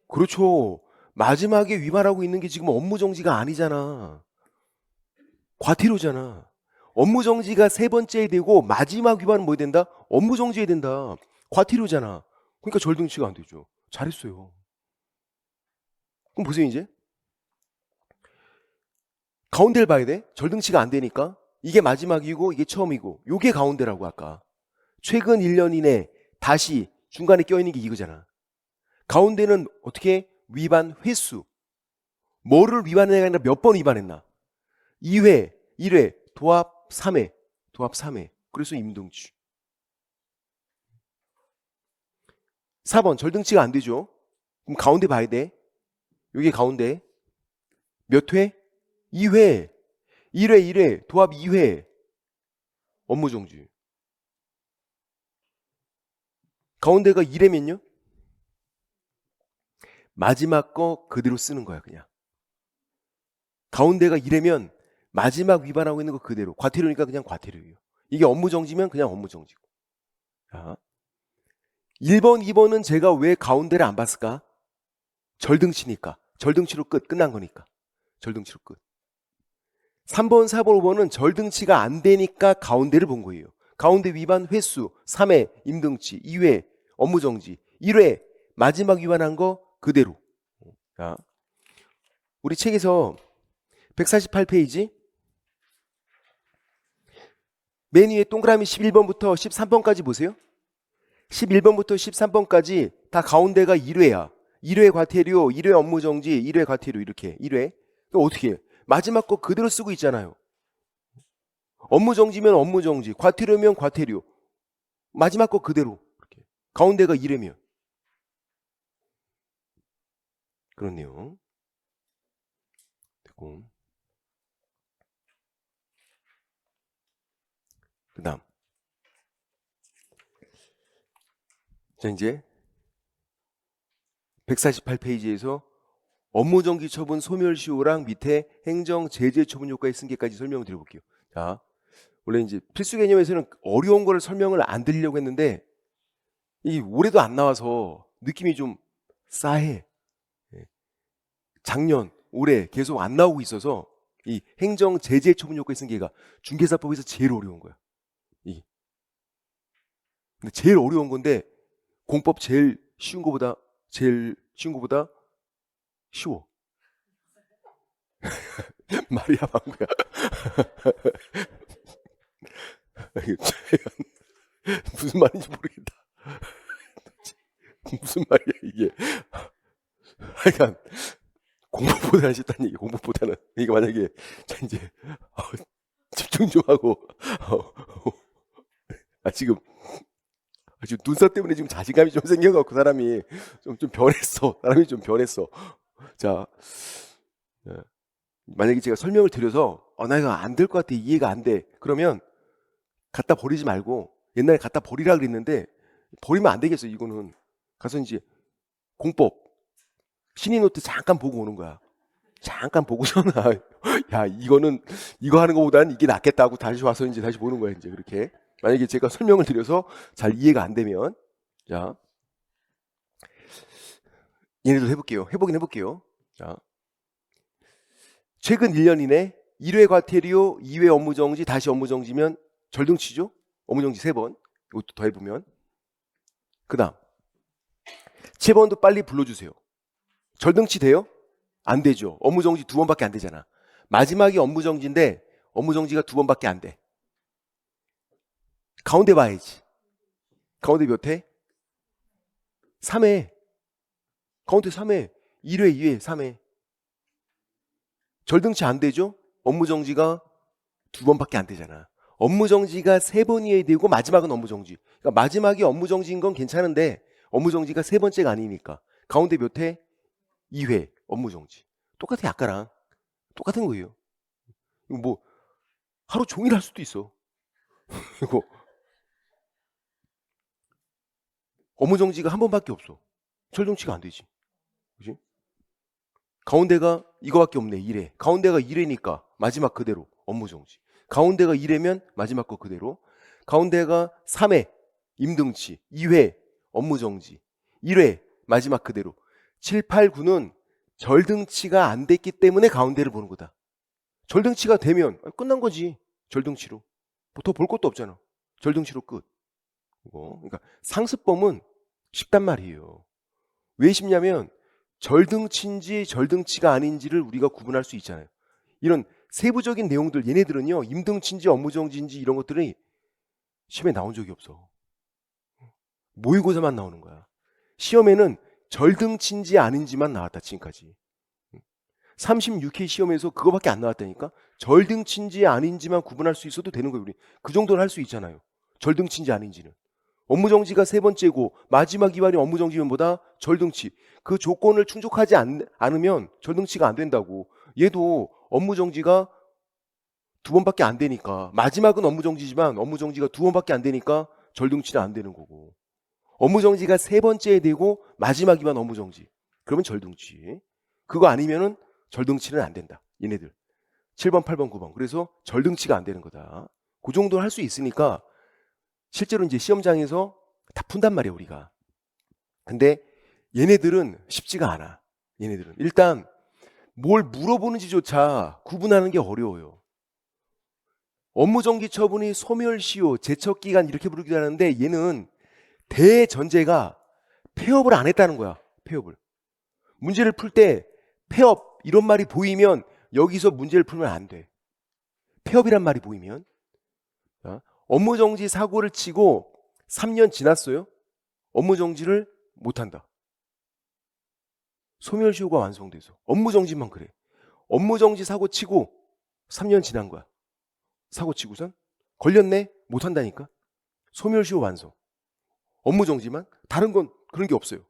그렇죠. 마지막에 위반하고 있는 게 지금 업무 정지가 아니잖아. 과태료잖아. 업무 정지가 3번째에 되고 마지막 위반은 뭐 해야 된다? 업무 정지해야 된다. 과태료잖아. 그러니까 절등치가 안 되죠. 잘했어요. 그럼 보세요 이제. 가운데를 봐야 돼. 절등치가 안 되니까. 이게 마지막이고 이게 처음이고 요게 가운데라고 아까. 최근 1년 이내 다시 중간에 껴있는 게 이거잖아. 가운데는 어떻게? 위반 횟수. 뭐를 위반했냐 아니라 몇 번 위반했나. 2회, 1회, 도합 3회. 도합 3회. 그래서 임등치. 4번 절등치가 안 되죠. 그럼 가운데 봐야 돼. 여기 가운데 몇 회? 2회. 1회, 1회, 도합 2회. 업무 정지. 가운데가 1회면요? 마지막 거 그대로 쓰는 거야 그냥. 가운데가 1회면 마지막 위반하고 있는 거 그대로. 과태료니까 그냥 과태료예요. 이게 업무 정지면 그냥 업무 정지고. 자, 1번, 2번은 제가 왜 가운데를 안 봤을까? 절등치니까. 절등치로 끝난 거니까. 절등치로 끝. 3번, 4번, 5번은 절등치가 안 되니까 가운데를 본 거예요. 가운데 위반 횟수 3회 임등치, 2회 업무 정지, 1회 마지막 위반한 거 그대로. 자, 우리 책에서 148페이지 맨 위에 동그라미 11번부터 13번까지 보세요. 11번부터 13번까지 다 가운데가 1회야. 1회 과태료, 1회 업무 정지, 1회 과태료 이렇게 1회. 그럼 어떻게 해? 마지막 거 그대로 쓰고 있잖아요. 업무 정지면 업무 정지, 과태료면 과태료. 마지막 거 그대로. 이렇게. 가운데가 1회면. 그렇네요. 됐고. 그 다음. 자, 이제 148페이지에서 업무정지 처분 소멸시효랑 밑에 행정 제재 처분 효과의 승계까지 설명을 드려볼게요. 자, 원래 이제 필수 개념에서는 어려운 거를 설명을 안 드리려고 했는데 이 올해도 안 나와서 느낌이 좀 싸해. 작년, 올해 계속 안 나오고 있어서 이 행정 제재 처분 효과의 승계가 중개사법에서 제일 어려운 거야. 근데 제일 어려운 건데 공법 제일 쉬운 거보다 쉬워. 말이야 방구야. 무슨 말인지 모르겠다. 무슨 말이야 이게. 하여간 공부보다는 쉽다는 얘기. 공부보다는 이게 만약에 자 이제 집중 좀 하고 지금 눈썹 때문에 지금 자신감이 좀 생겨갖고 사람이 좀 변했어. 사람이 좀 변했어. 자, 만약에 제가 설명을 드려서 나 이거 안 될 것 같아. 이해가 안 돼. 그러면 갖다 버리지 말고 옛날에 갖다 버리라 그랬는데 버리면 안 되겠어. 이거는 가서 이제 공법 신의 노트 잠깐 보고 오는 거야. 잠깐 보고서는 야 이거는 이거 하는 것보다는 이게 낫겠다고 다시 와서 이제 다시 보는 거야. 이제 그렇게 만약에 제가 설명을 드려서 잘 이해가 안 되면 자 얘네들 해보긴 해볼게요. 자 최근 1년 이내 1회 과태료, 2회 업무 정지, 다시 업무 정지면 절등치죠. 업무 정지 3번. 이것도 더해보면 그 다음 채번도 빨리 불러주세요. 절등치 돼요? 안 되죠. 업무 정지 2번밖에 안 되잖아. 마지막이 업무 정지인데 업무 정지가 2번밖에 안 돼. 가운데 봐야지. 가운데 몇 회? 3회. 가운데 3회, 1회, 2회, 3회. 절등치 안 되죠? 업무정지가 2번밖에 안 되잖아. 업무정지가 3번이어야 되고 마지막은 업무정지. 그러니까 마지막이 업무정지인 건 괜찮은데 업무정지가 3번째가 아니니까. 가운데 몇 회? 2회 업무정지. 똑같아. 아까랑 똑같은 거예요. 이거 뭐 하루 종일 할 수도 있어. 이거 업무정지가 한 번밖에 없어. 절등치가 안 되지. 그지? 가운데가 이거밖에 없네. 1회. 가운데가 1회니까 마지막 그대로 업무정지. 가운데가 1회면 마지막 거 그대로. 가운데가 3회 임등치. 2회 업무정지. 1회 마지막 그대로. 7, 8, 9는 절등치가 안 됐기 때문에 가운데를 보는 거다. 절등치가 되면 끝난 거지. 절등치로. 더 볼 것도 없잖아. 절등치로 끝. 그러니까 상습범은 쉽단 말이에요. 왜 쉽냐면 절등치인지 절등치가 아닌지를 우리가 구분할 수 있잖아요. 이런 세부적인 내용들, 얘네들은요, 임등치인지 업무정지인지 이런 것들이 시험에 나온 적이 없어. 모의고사만 나오는 거야. 시험에는 절등치인지 아닌지만 나왔다, 지금까지. 36회 시험에서 그거밖에 안 나왔다니까? 절등치인지 아닌지만 구분할 수 있어도 되는 거예요, 우리. 그 정도는 할 수 있잖아요. 절등치인지 아닌지는. 업무정지가 3번째고 마지막 기반이 업무정지면 뭐다? 절등치. 그 조건을 충족하지 않으면 절등치가 안 된다고. 얘도 업무정지가 2번밖에 안 되니까, 마지막은 업무정지지만 업무정지가 2번밖에 안 되니까 절등치는 안 되는 거고, 업무정지가 3번째에 되고 마지막이만 업무정지. 그러면 절등치. 그거 아니면은 절등치는 안 된다. 얘네들 7번, 8번, 9번. 그래서 절등치가 안 되는 거다. 그 정도 할 수 있으니까 실제로 이제 시험장에서 다 푼단 말이야, 우리가. 근데 얘네들은 쉽지가 않아. 얘네들은 일단 뭘 물어보는지조차 구분하는 게 어려워요. 업무정지 처분이 소멸시효, 제척기간 이렇게 부르기도 하는데 얘는 대전제가 폐업을 안 했다는 거야. 폐업을. 문제를 풀 때 폐업 이런 말이 보이면 여기서 문제를 풀면 안 돼. 폐업이란 말이 보이면. 업무정지 사고를 치고 3년 지났어요. 업무정지를 못한다. 소멸시효가 완성돼서. 업무정지만 그래. 업무정지 사고 치고 3년 지난 거야. 사고 치고선 걸렸네? 못한다니까. 소멸시효 완성. 업무정지만. 다른 건 그런 게 없어요.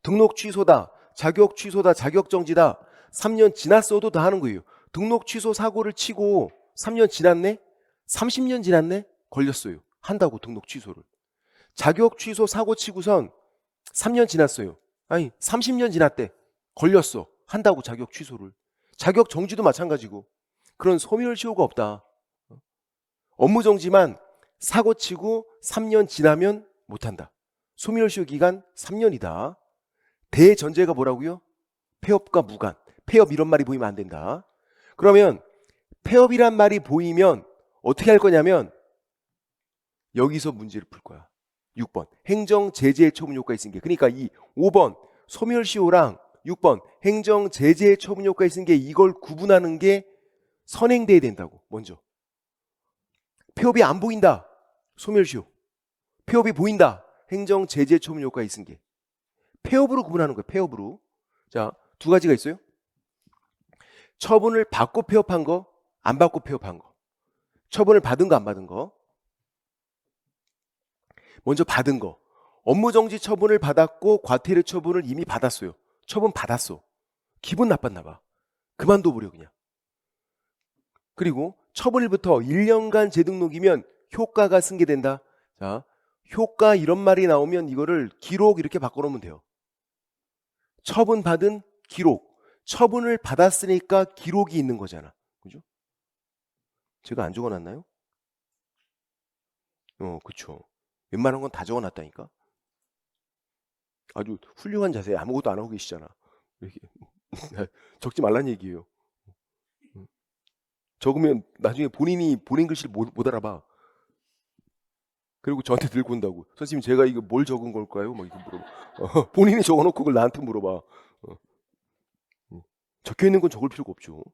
등록 취소다, 자격 취소다, 자격정지다. 3년 지났어도 다 하는 거예요. 등록 취소 사고를 치고 3년 지났네? 30년 지났네? 걸렸어요. 한다고 등록 취소를. 자격 취소 사고 치고선 3년 지났어요. 아니 30년 지났대. 걸렸어. 한다고 자격 취소를. 자격 정지도 마찬가지고. 그런 소멸시효가 없다. 업무정지만 사고 치고 3년 지나면 못한다. 소멸시효 기간 3년이다. 대전제가 뭐라고요? 폐업과 무관. 폐업 이런 말이 보이면 안 된다. 그러면 폐업이란 말이 보이면 어떻게 할 거냐면 여기서 문제를 풀 거야. 6번 행정 제재 처분 효과 있은 게, 그러니까 이 5번 소멸시효랑 6번 행정 제재 처분 효과 있은 게, 이걸 구분하는 게 선행돼야 된다고. 먼저 폐업이 안 보인다, 소멸시효. 폐업이 보인다, 행정 제재 처분 효과 있은 게. 폐업으로 구분하는 거예요. 폐업으로. 자, 두 가지가 있어요. 처분을 받고 폐업한 거, 안 받고 폐업한 거. 처분을 받은 거, 안 받은 거. 먼저 받은 거. 업무정지 처분을 받았고 과태료 처분을 이미 받았어요. 처분 받았어. 기분 나빴나 봐. 그만둬버려 그냥. 그리고 처분일부터 1년간 재등록이면 효과가 승계된다. 자, 효과 이런 말이 나오면 이거를 기록 이렇게 바꿔놓으면 돼요. 처분 받은 기록. 처분을 받았으니까 기록이 있는 거잖아. 그죠? 제가 안 적어놨나요? 그쵸. 웬만한 건 다 적어놨다니까. 아주 훌륭한 자세. 아무것도 안 하고 계시잖아. 이렇게. 적지 말란 얘기예요. 적으면 나중에 본인 글씨를 못 알아봐. 그리고 저한테 들고 온다고. 선생님 제가 이거 뭘 적은 걸까요? 막 이렇게 물어봐. 본인이 적어놓고 그걸 나한테 물어봐. 적혀있는 건 적을 필요가 없죠.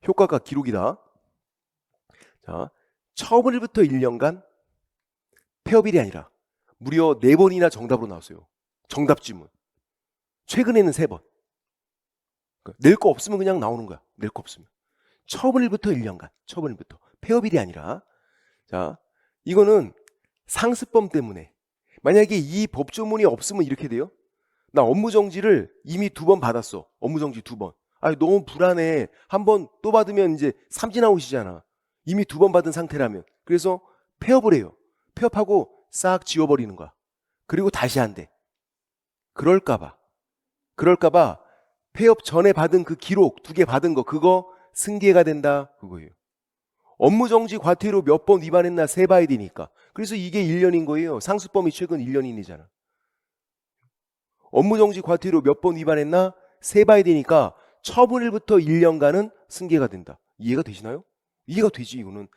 효과가 기록이다. 자, 처분일부터 1년간 폐업일이 아니라 무려 4번이나 정답으로 나왔어요. 정답 지문. 최근에는 3번. 낼 거 없으면 그냥 나오는 거야. 낼 거 없으면. 처분일부터 1년간. 처분일부터. 폐업일이 아니라. 자, 이거는 상습범 때문에. 만약에 이 법조문이 없으면 이렇게 돼요. 나 업무정지를 이미 2번 받았어. 업무정지 2번. 아니, 너무 불안해. 한 번 또 받으면 이제 삼진아웃이잖아. 이미 2번 받은 상태라면. 그래서 폐업을 해요. 폐업하고 싹 지워버리는 거야. 그리고 다시 한대. 그럴까봐 폐업 전에 받은 그 기록 2개 받은 거 그거 승계가 된다 그거예요. 업무정지 과태료 몇 번 위반했나 세봐야 되니까. 그래서 이게 1년인 거예요. 상습범이 최근 1년이잖아. 업무정지 과태료 몇 번 위반했나 세봐야 되니까 처분일부터 1년간은 승계가 된다. 이해가 되시나요? 이해가 되지 이거는.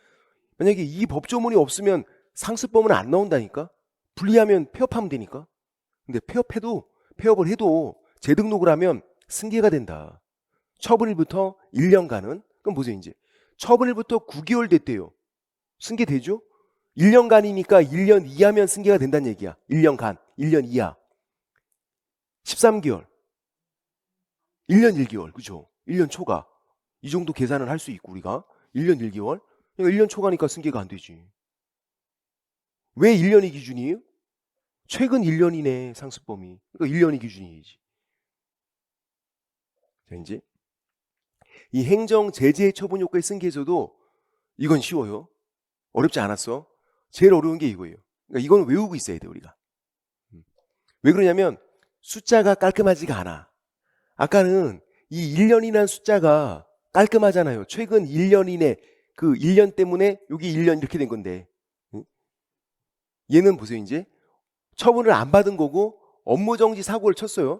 만약에 이 법조문이 없으면 상습범은 안 나온다니까. 분리하면 폐업하면 되니까. 근데 폐업을 해도 재등록을 하면 승계가 된다. 처분일부터 1년간은. 그럼 보세요 이제. 처분일부터 9개월 됐대요. 승계되죠? 1년간이니까 1년 이하면 승계가 된다는 얘기야. 1년간, 1년 이하. 13개월. 1년 1개월. 그죠? 1년 초과. 이 정도 계산을 할 수 있고 우리가. 1년 1개월. 그러니까 1년 초과니까 승계가 안 되지. 왜 1년이 기준이에요? 최근 1년이네 상습범이. 그러니까 1년이 기준이지. 자 이제 이 행정 제재 처분 효과의 승계에서도 이건 쉬워요. 어렵지 않았어. 제일 어려운 게 이거예요. 그러니까 이건 외우고 있어야 돼 우리가. 왜 그러냐면 숫자가 깔끔하지가 않아. 아까는 이 1년이라는 숫자가 깔끔하잖아요. 최근 1년 이내 그 1년 때문에 여기 1년 이렇게 된 건데 얘는 보세요 이제 처분을 안 받은 거고 업무정지 사고를 쳤어요.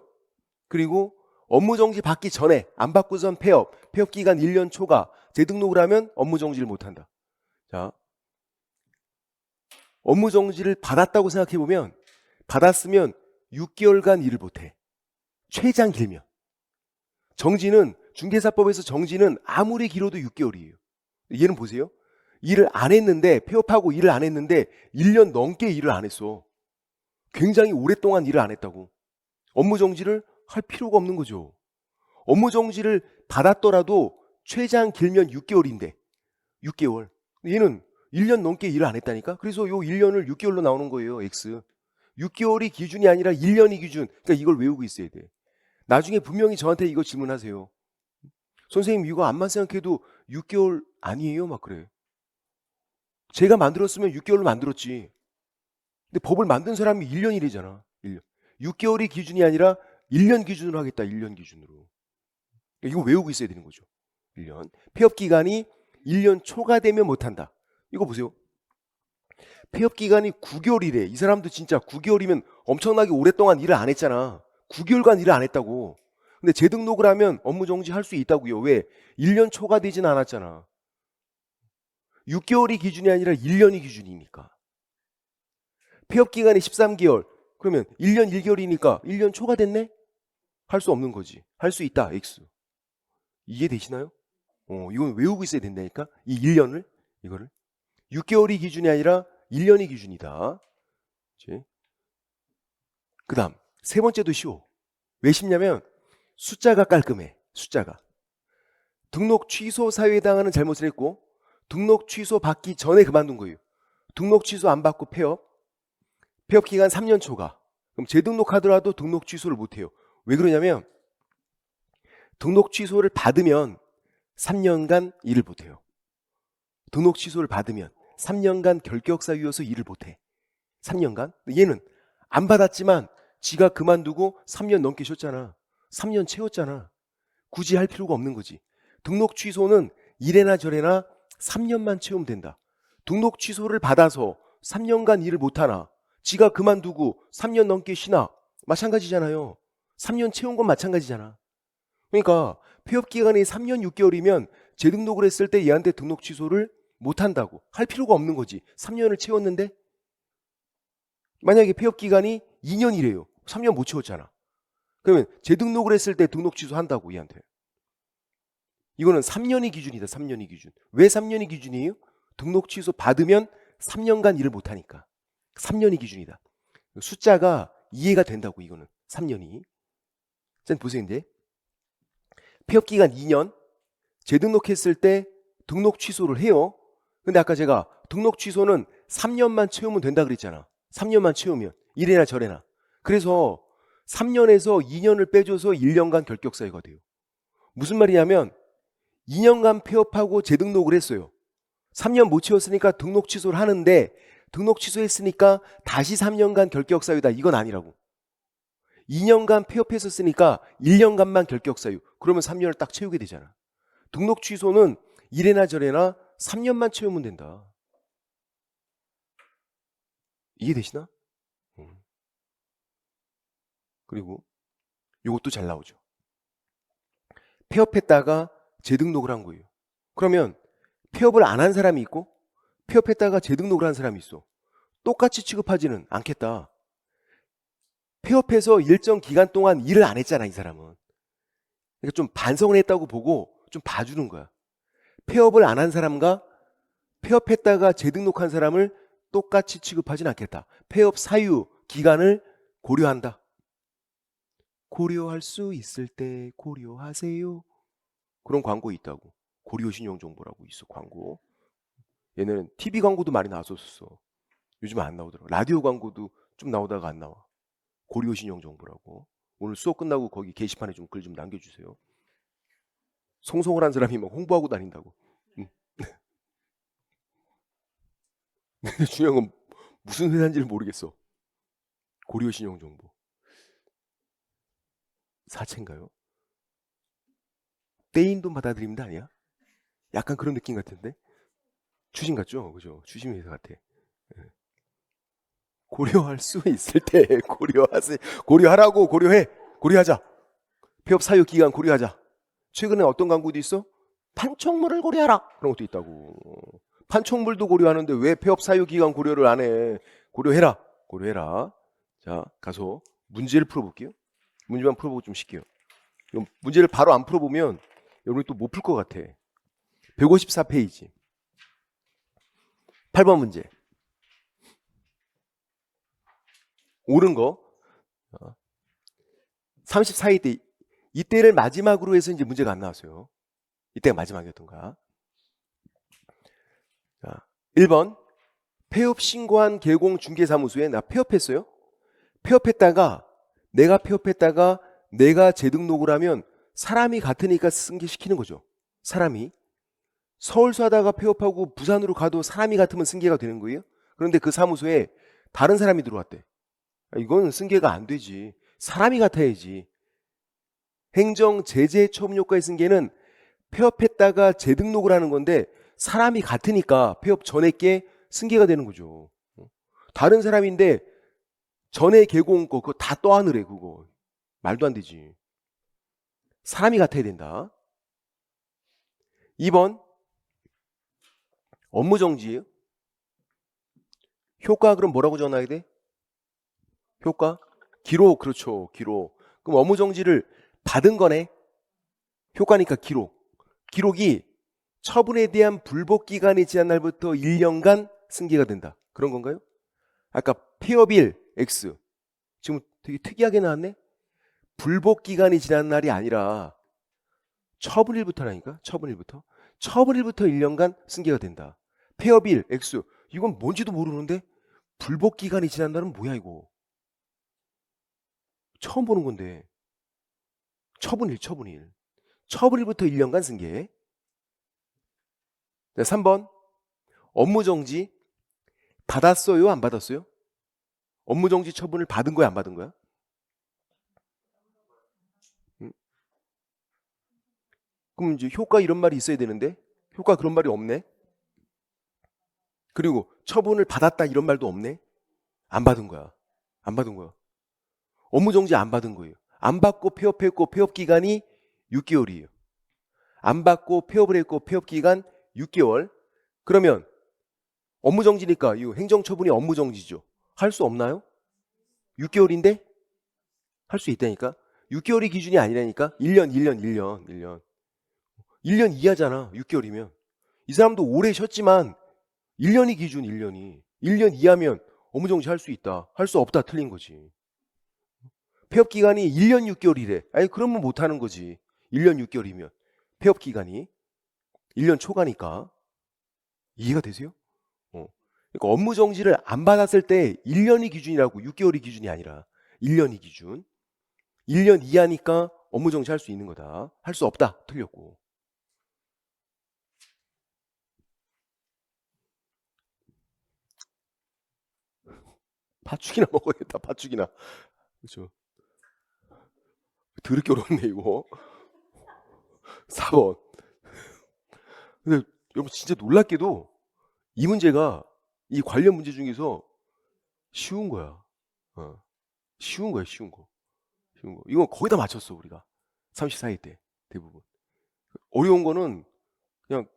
그리고 업무정지 받기 전에 안 받고선 폐업기간 1년 초과 재등록을 하면 업무정지를 못한다. 자, 업무정지를 받았다고 생각해보면 받았으면 6개월간 일을 못해. 최장 길면. 정지는 중개사법에서 정지는 아무리 길어도 6개월이에요. 얘는 보세요. 일을 안 했는데 폐업하고 일을 안 했는데 1년 넘게 일을 안 했어. 굉장히 오랫동안 일을 안 했다고. 업무정지를 할 필요가 없는 거죠. 업무정지를 받았더라도 최장 길면 6개월인데 6개월. 얘는 1년 넘게 일을 안 했다니까. 그래서 요 1년을 6개월로 나오는 거예요. X. 6개월이 기준이 아니라 1년이 기준. 그러니까 이걸 외우고 있어야 돼. 나중에 분명히 저한테 이거 질문하세요. 선생님 이거 암만 생각해도 6개월 아니에요? 막 그래. 제가 만들었으면 6개월로 만들었지. 근데 법을 만든 사람이 1년이래잖아. 1년. 6개월이 기준이 아니라 1년 기준으로 하겠다. 1년 기준으로. 이거 외우고 있어야 되는 거죠. 1년. 폐업기간이 1년 초과되면 못한다. 이거 보세요. 폐업기간이 9개월이래. 이 사람도 진짜 9개월이면 엄청나게 오랫동안 일을 안 했잖아. 9개월간 일을 안 했다고. 근데 재등록을 하면 업무정지 할 수 있다고요. 왜? 1년 초과되진 않았잖아. 6개월이 기준이 아니라 1년이 기준이니까. 폐업기간이 13개월. 그러면 1년 1개월이니까 1년 초과됐네? 할 수 없는 거지. 할 수 있다. X. 이해되시나요? 이건 외우고 있어야 된다니까. 이 1년을. 이거를. 6개월이 기준이 아니라 1년이 기준이다. 그 다음 3번째도 쉬워. 왜 쉽냐면 숫자가 깔끔해. 숫자가. 등록 취소 사유에 해당하는 잘못을 했고 등록 취소 받기 전에 그만둔 거예요. 등록 취소 안 받고 폐업 기간 3년 초과. 그럼 재등록하더라도 등록 취소를 못해요. 왜 그러냐면 등록 취소를 받으면 3년간 일을 못해요. 등록 취소를 받으면 3년간 결격사유여서 일을 못해. 3년간. 얘는 안 받았지만 지가 그만두고 3년 넘게 쉬었잖아. 3년 채웠잖아. 굳이 할 필요가 없는 거지. 등록 취소는 이래나 저래나 3년만 채우면 된다. 등록 취소를 받아서 3년간 일을 못하나 지가 그만두고 3년 넘게 쉬나 마찬가지잖아요. 3년 채운 건 마찬가지잖아. 그러니까 폐업기간이 3년 6개월이면 재등록을 했을 때 얘한테 등록 취소를 못한다고. 할 필요가 없는 거지. 3년을 채웠는데 만약에 폐업기간이 2년이래요. 3년 못 채웠잖아. 그러면 재등록을 했을 때 등록 취소한다고 얘한테. 이거는 3년이 기준이다. 3년이 기준. 왜 3년이 기준이에요? 등록 취소 받으면 3년간 일을 못하니까. 3년이 기준이다. 숫자가 이해가 된다고 이거는. 3년이. 자, 보세요. 이제 폐업기간 2년, 재등록했을 때 등록 취소를 해요. 근데 아까 제가 등록 취소는 3년만 채우면 된다 그랬잖아. 3년만 채우면 이래나 저래나. 그래서 3년에서 2년을 빼줘서 1년간 결격 사유가 돼요. 무슨 말이냐면 2년간 폐업하고 재등록을 했어요. 3년 못 채웠으니까 등록 취소를 하는데 등록 취소했으니까 다시 3년간 결격 사유다. 이건 아니라고. 2년간 폐업했었으니까 1년간만 결격 사유. 그러면 3년을 딱 채우게 되잖아. 등록 취소는 이래나 저래나 3년만 채우면 된다. 이해되시나? 그리고 이것도 잘 나오죠. 폐업했다가 재등록을 한 거예요. 그러면 폐업을 안 한 사람이 있고 폐업했다가 재등록을 한 사람이 있어. 똑같이 취급하지는 않겠다. 폐업해서 일정 기간 동안 일을 안 했잖아, 이 사람은. 그러니까 좀 반성을 했다고 보고 좀 봐주는 거야. 폐업을 안 한 사람과 폐업했다가 재등록한 사람을 똑같이 취급하진 않겠다. 폐업 사유, 기간을 고려한다. 고려할 수 있을 때 고려하세요. 그런 광고 있다고. 고려신용정보라고 있어, 광고. 얘는 TV 광고도 많이 나왔었어. 요즘 안 나오더라고. 라디오 광고도 좀 나오다가 안 나와. 고려신용정보라고. 오늘 수업 끝나고 거기 게시판에 좀 글 좀 남겨주세요. 송송을 한 사람이 막 홍보하고 다닌다고. 근데 중요한 건 무슨 회사인지를 모르겠어. 고려신용정보. 사채인가요? 떼인 돈 받아들입니다 아니야? 약간 그런 느낌 같은데? 추심 같죠? 그죠? 추심 회사 같아. 예. 고려할 수 있을 때 고려하세요. 고려하라고. 고려해. 고려하자. 폐업 사유 기간 고려하자. 최근에 어떤 광고도 있어? 판촉물을 고려하라. 그런 것도 있다고. 판촉물도 고려하는데 왜 폐업 사유 기간 고려를 안 해? 고려해라. 고려해라. 자, 가서 문제를 풀어볼게요. 문제만 풀어보고 좀 쉴게요. 문제를 바로 안 풀어보면 여러분이 또 못 풀 것 같아. 154페이지. 8번 문제. 옳은 거. 34회 때 이때를 마지막으로 해서 이제 문제가 안 나왔어요. 이때가 마지막이었던가. 자, 1번. 폐업 신고한 개공 중개사무소에 나 폐업했어요. 내가 폐업했다가 내가 재등록을 하면 사람이 같으니까 승계시키는 거죠. 사람이. 서울서 하다가 폐업하고 부산으로 가도 사람이 같으면 승계가 되는 거예요. 그런데 그 사무소에 다른 사람이 들어왔대. 이건 승계가 안 되지. 사람이 같아야지. 행정 제재 처분 효과의 승계는 폐업했다가 재등록을 하는 건데 사람이 같으니까 폐업 전에 게 승계가 되는 거죠. 다른 사람인데 전에 개공 거 그거 다 떠안으래 그거. 말도 안 되지. 사람이 같아야 된다. 2번 업무 정지예요. 효과 그럼 뭐라고 전화해야 돼? 효과? 기록. 그렇죠. 기록. 그럼 업무 정지를 받은 거네. 효과니까 기록. 기록이 처분에 대한 불복 기간이 지난 날부터 1년간 승계가 된다. 그런 건가요? 아까 폐업일 X. 지금 되게 특이하게 나왔네. 불복 기간이 지난 날이 아니라 처분일부터라니까. 처분일부터 1년간 승계가 된다. 폐업일 X. 이건 뭔지도 모르는데 불복 기간이 지난 날은 뭐야 이거. 처음 보는 건데. 처분일. 처분일부터 1년간 승계. 3번 업무정지 받았어요? 안 받았어요? 업무정지 처분을 받은 거야? 안 받은 거야? 그럼 이제 효과 이런 말이 있어야 되는데 효과 그런 말이 없네. 그리고 처분을 받았다 이런 말도 없네. 안 받은 거야. 업무정지 안 받은 거예요. 안 받고 폐업했고 폐업기간이 6개월이에요. 안 받고 폐업을 했고 폐업기간 6개월. 그러면 업무정지니까 이 행정처분이 업무정지죠. 할 수 없나요? 6개월인데 할 수 있다니까. 6개월이 기준이 아니라니까. 1년 1년 이하잖아. 6개월이면. 이 사람도 오래 쉬었지만 1년이 기준. 1년 이하면 업무정지 할 수 있다. 할 수 없다. 틀린 거지. 폐업 기간이 1년 6개월이래. 아니 그러면 못 하는 거지. 1년 6개월이면 폐업 기간이 1년 초과니까. 이해가 되세요? 그러니까 업무 정지를 안 받았을 때 1년이 기준이라고, 6개월이 기준이 아니라 1년이 기준. 1년 이하니까 업무 정지할 수 있는 거다. 할 수 없다. 틀렸고. 팥죽이나 먹어야겠다. 팥죽이나. 그렇죠. 더럽게 어렵네 이거. 4번. 근데 여러분 진짜 놀랍게도 이 문제가 이 관련 문제 중에서 쉬운 거야. 쉬운 거야, 쉬운 거. 쉬운 거. 이건 거의 다 맞췄어, 우리가. 34회 때 대부분. 어려운 거는 그냥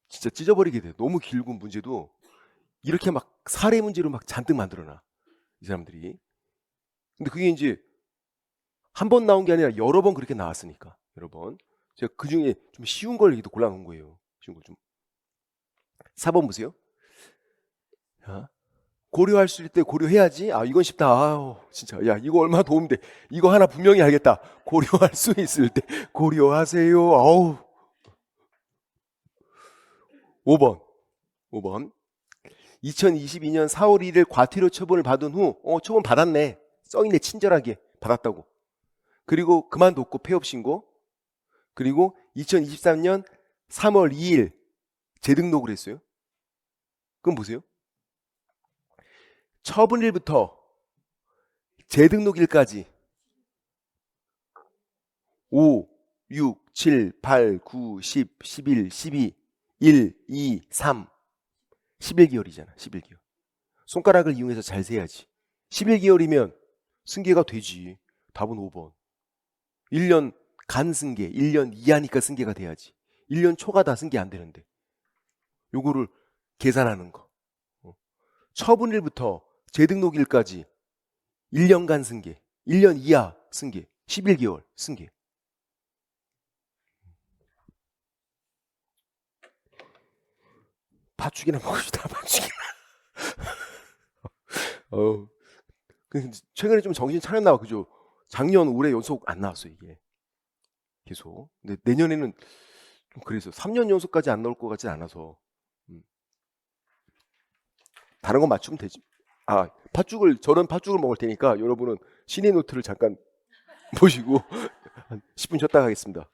진짜 찢어버리게 돼. 너무 길고 문제도 이렇게 막 사례 문제로 막 잔뜩 만들어놔. 이 사람들이. 근데 그게 이제 한 번 나온 게 아니라 여러 번 그렇게 나왔으니까. 여러 번. 제가 그 중에 좀 쉬운 걸 이렇게 골라놓은 거예요. 쉬운 거 좀. 4번 보세요. 자, 고려할 수 있을 때 고려해야지. 아, 이건 쉽다. 아우, 진짜. 야, 이거 얼마나 도움돼. 이거 하나 분명히 알겠다. 고려할 수 있을 때 고려하세요. 아우. 5번. 5번. 2022년 4월 1일 과태료 처분을 받은 후, 처분 받았네. 써있네. 친절하게 받았다고. 그리고 그만뒀고 폐업 신고. 그리고 2023년 3월 2일 재등록을 했어요. 그럼 보세요. 처분일부터 재등록일까지 5, 6, 7, 8, 9, 10, 11, 12, 1, 2, 3 11개월이잖아. 11개월. 손가락을 이용해서 잘 세야지. 11개월이면 승계가 되지. 답은 5번. 1년 간 승계, 1년 이하니까 승계가 돼야지. 1년 초가 다 승계 안 되는데. 요거를 계산하는 거. 처분일부터 재등록일까지 1년간 승계, 1년 이하 승계, 11개월 승계. 팥죽이나 먹읍시다. 팥죽이나. 최근에 좀 정신 차렸나 봐. 그죠? 작년 올해 연속 안 나왔어 이게. 계속. 근데 내년에는 좀 그래서 3년 연속까지 안 나올 것 같진 않아서. 다른 거 맞추면 되지. 아, 저는 팥죽을 먹을 테니까 여러분은 신의 노트를 잠깐 보시고 한 10분 쉬었다 가겠습니다.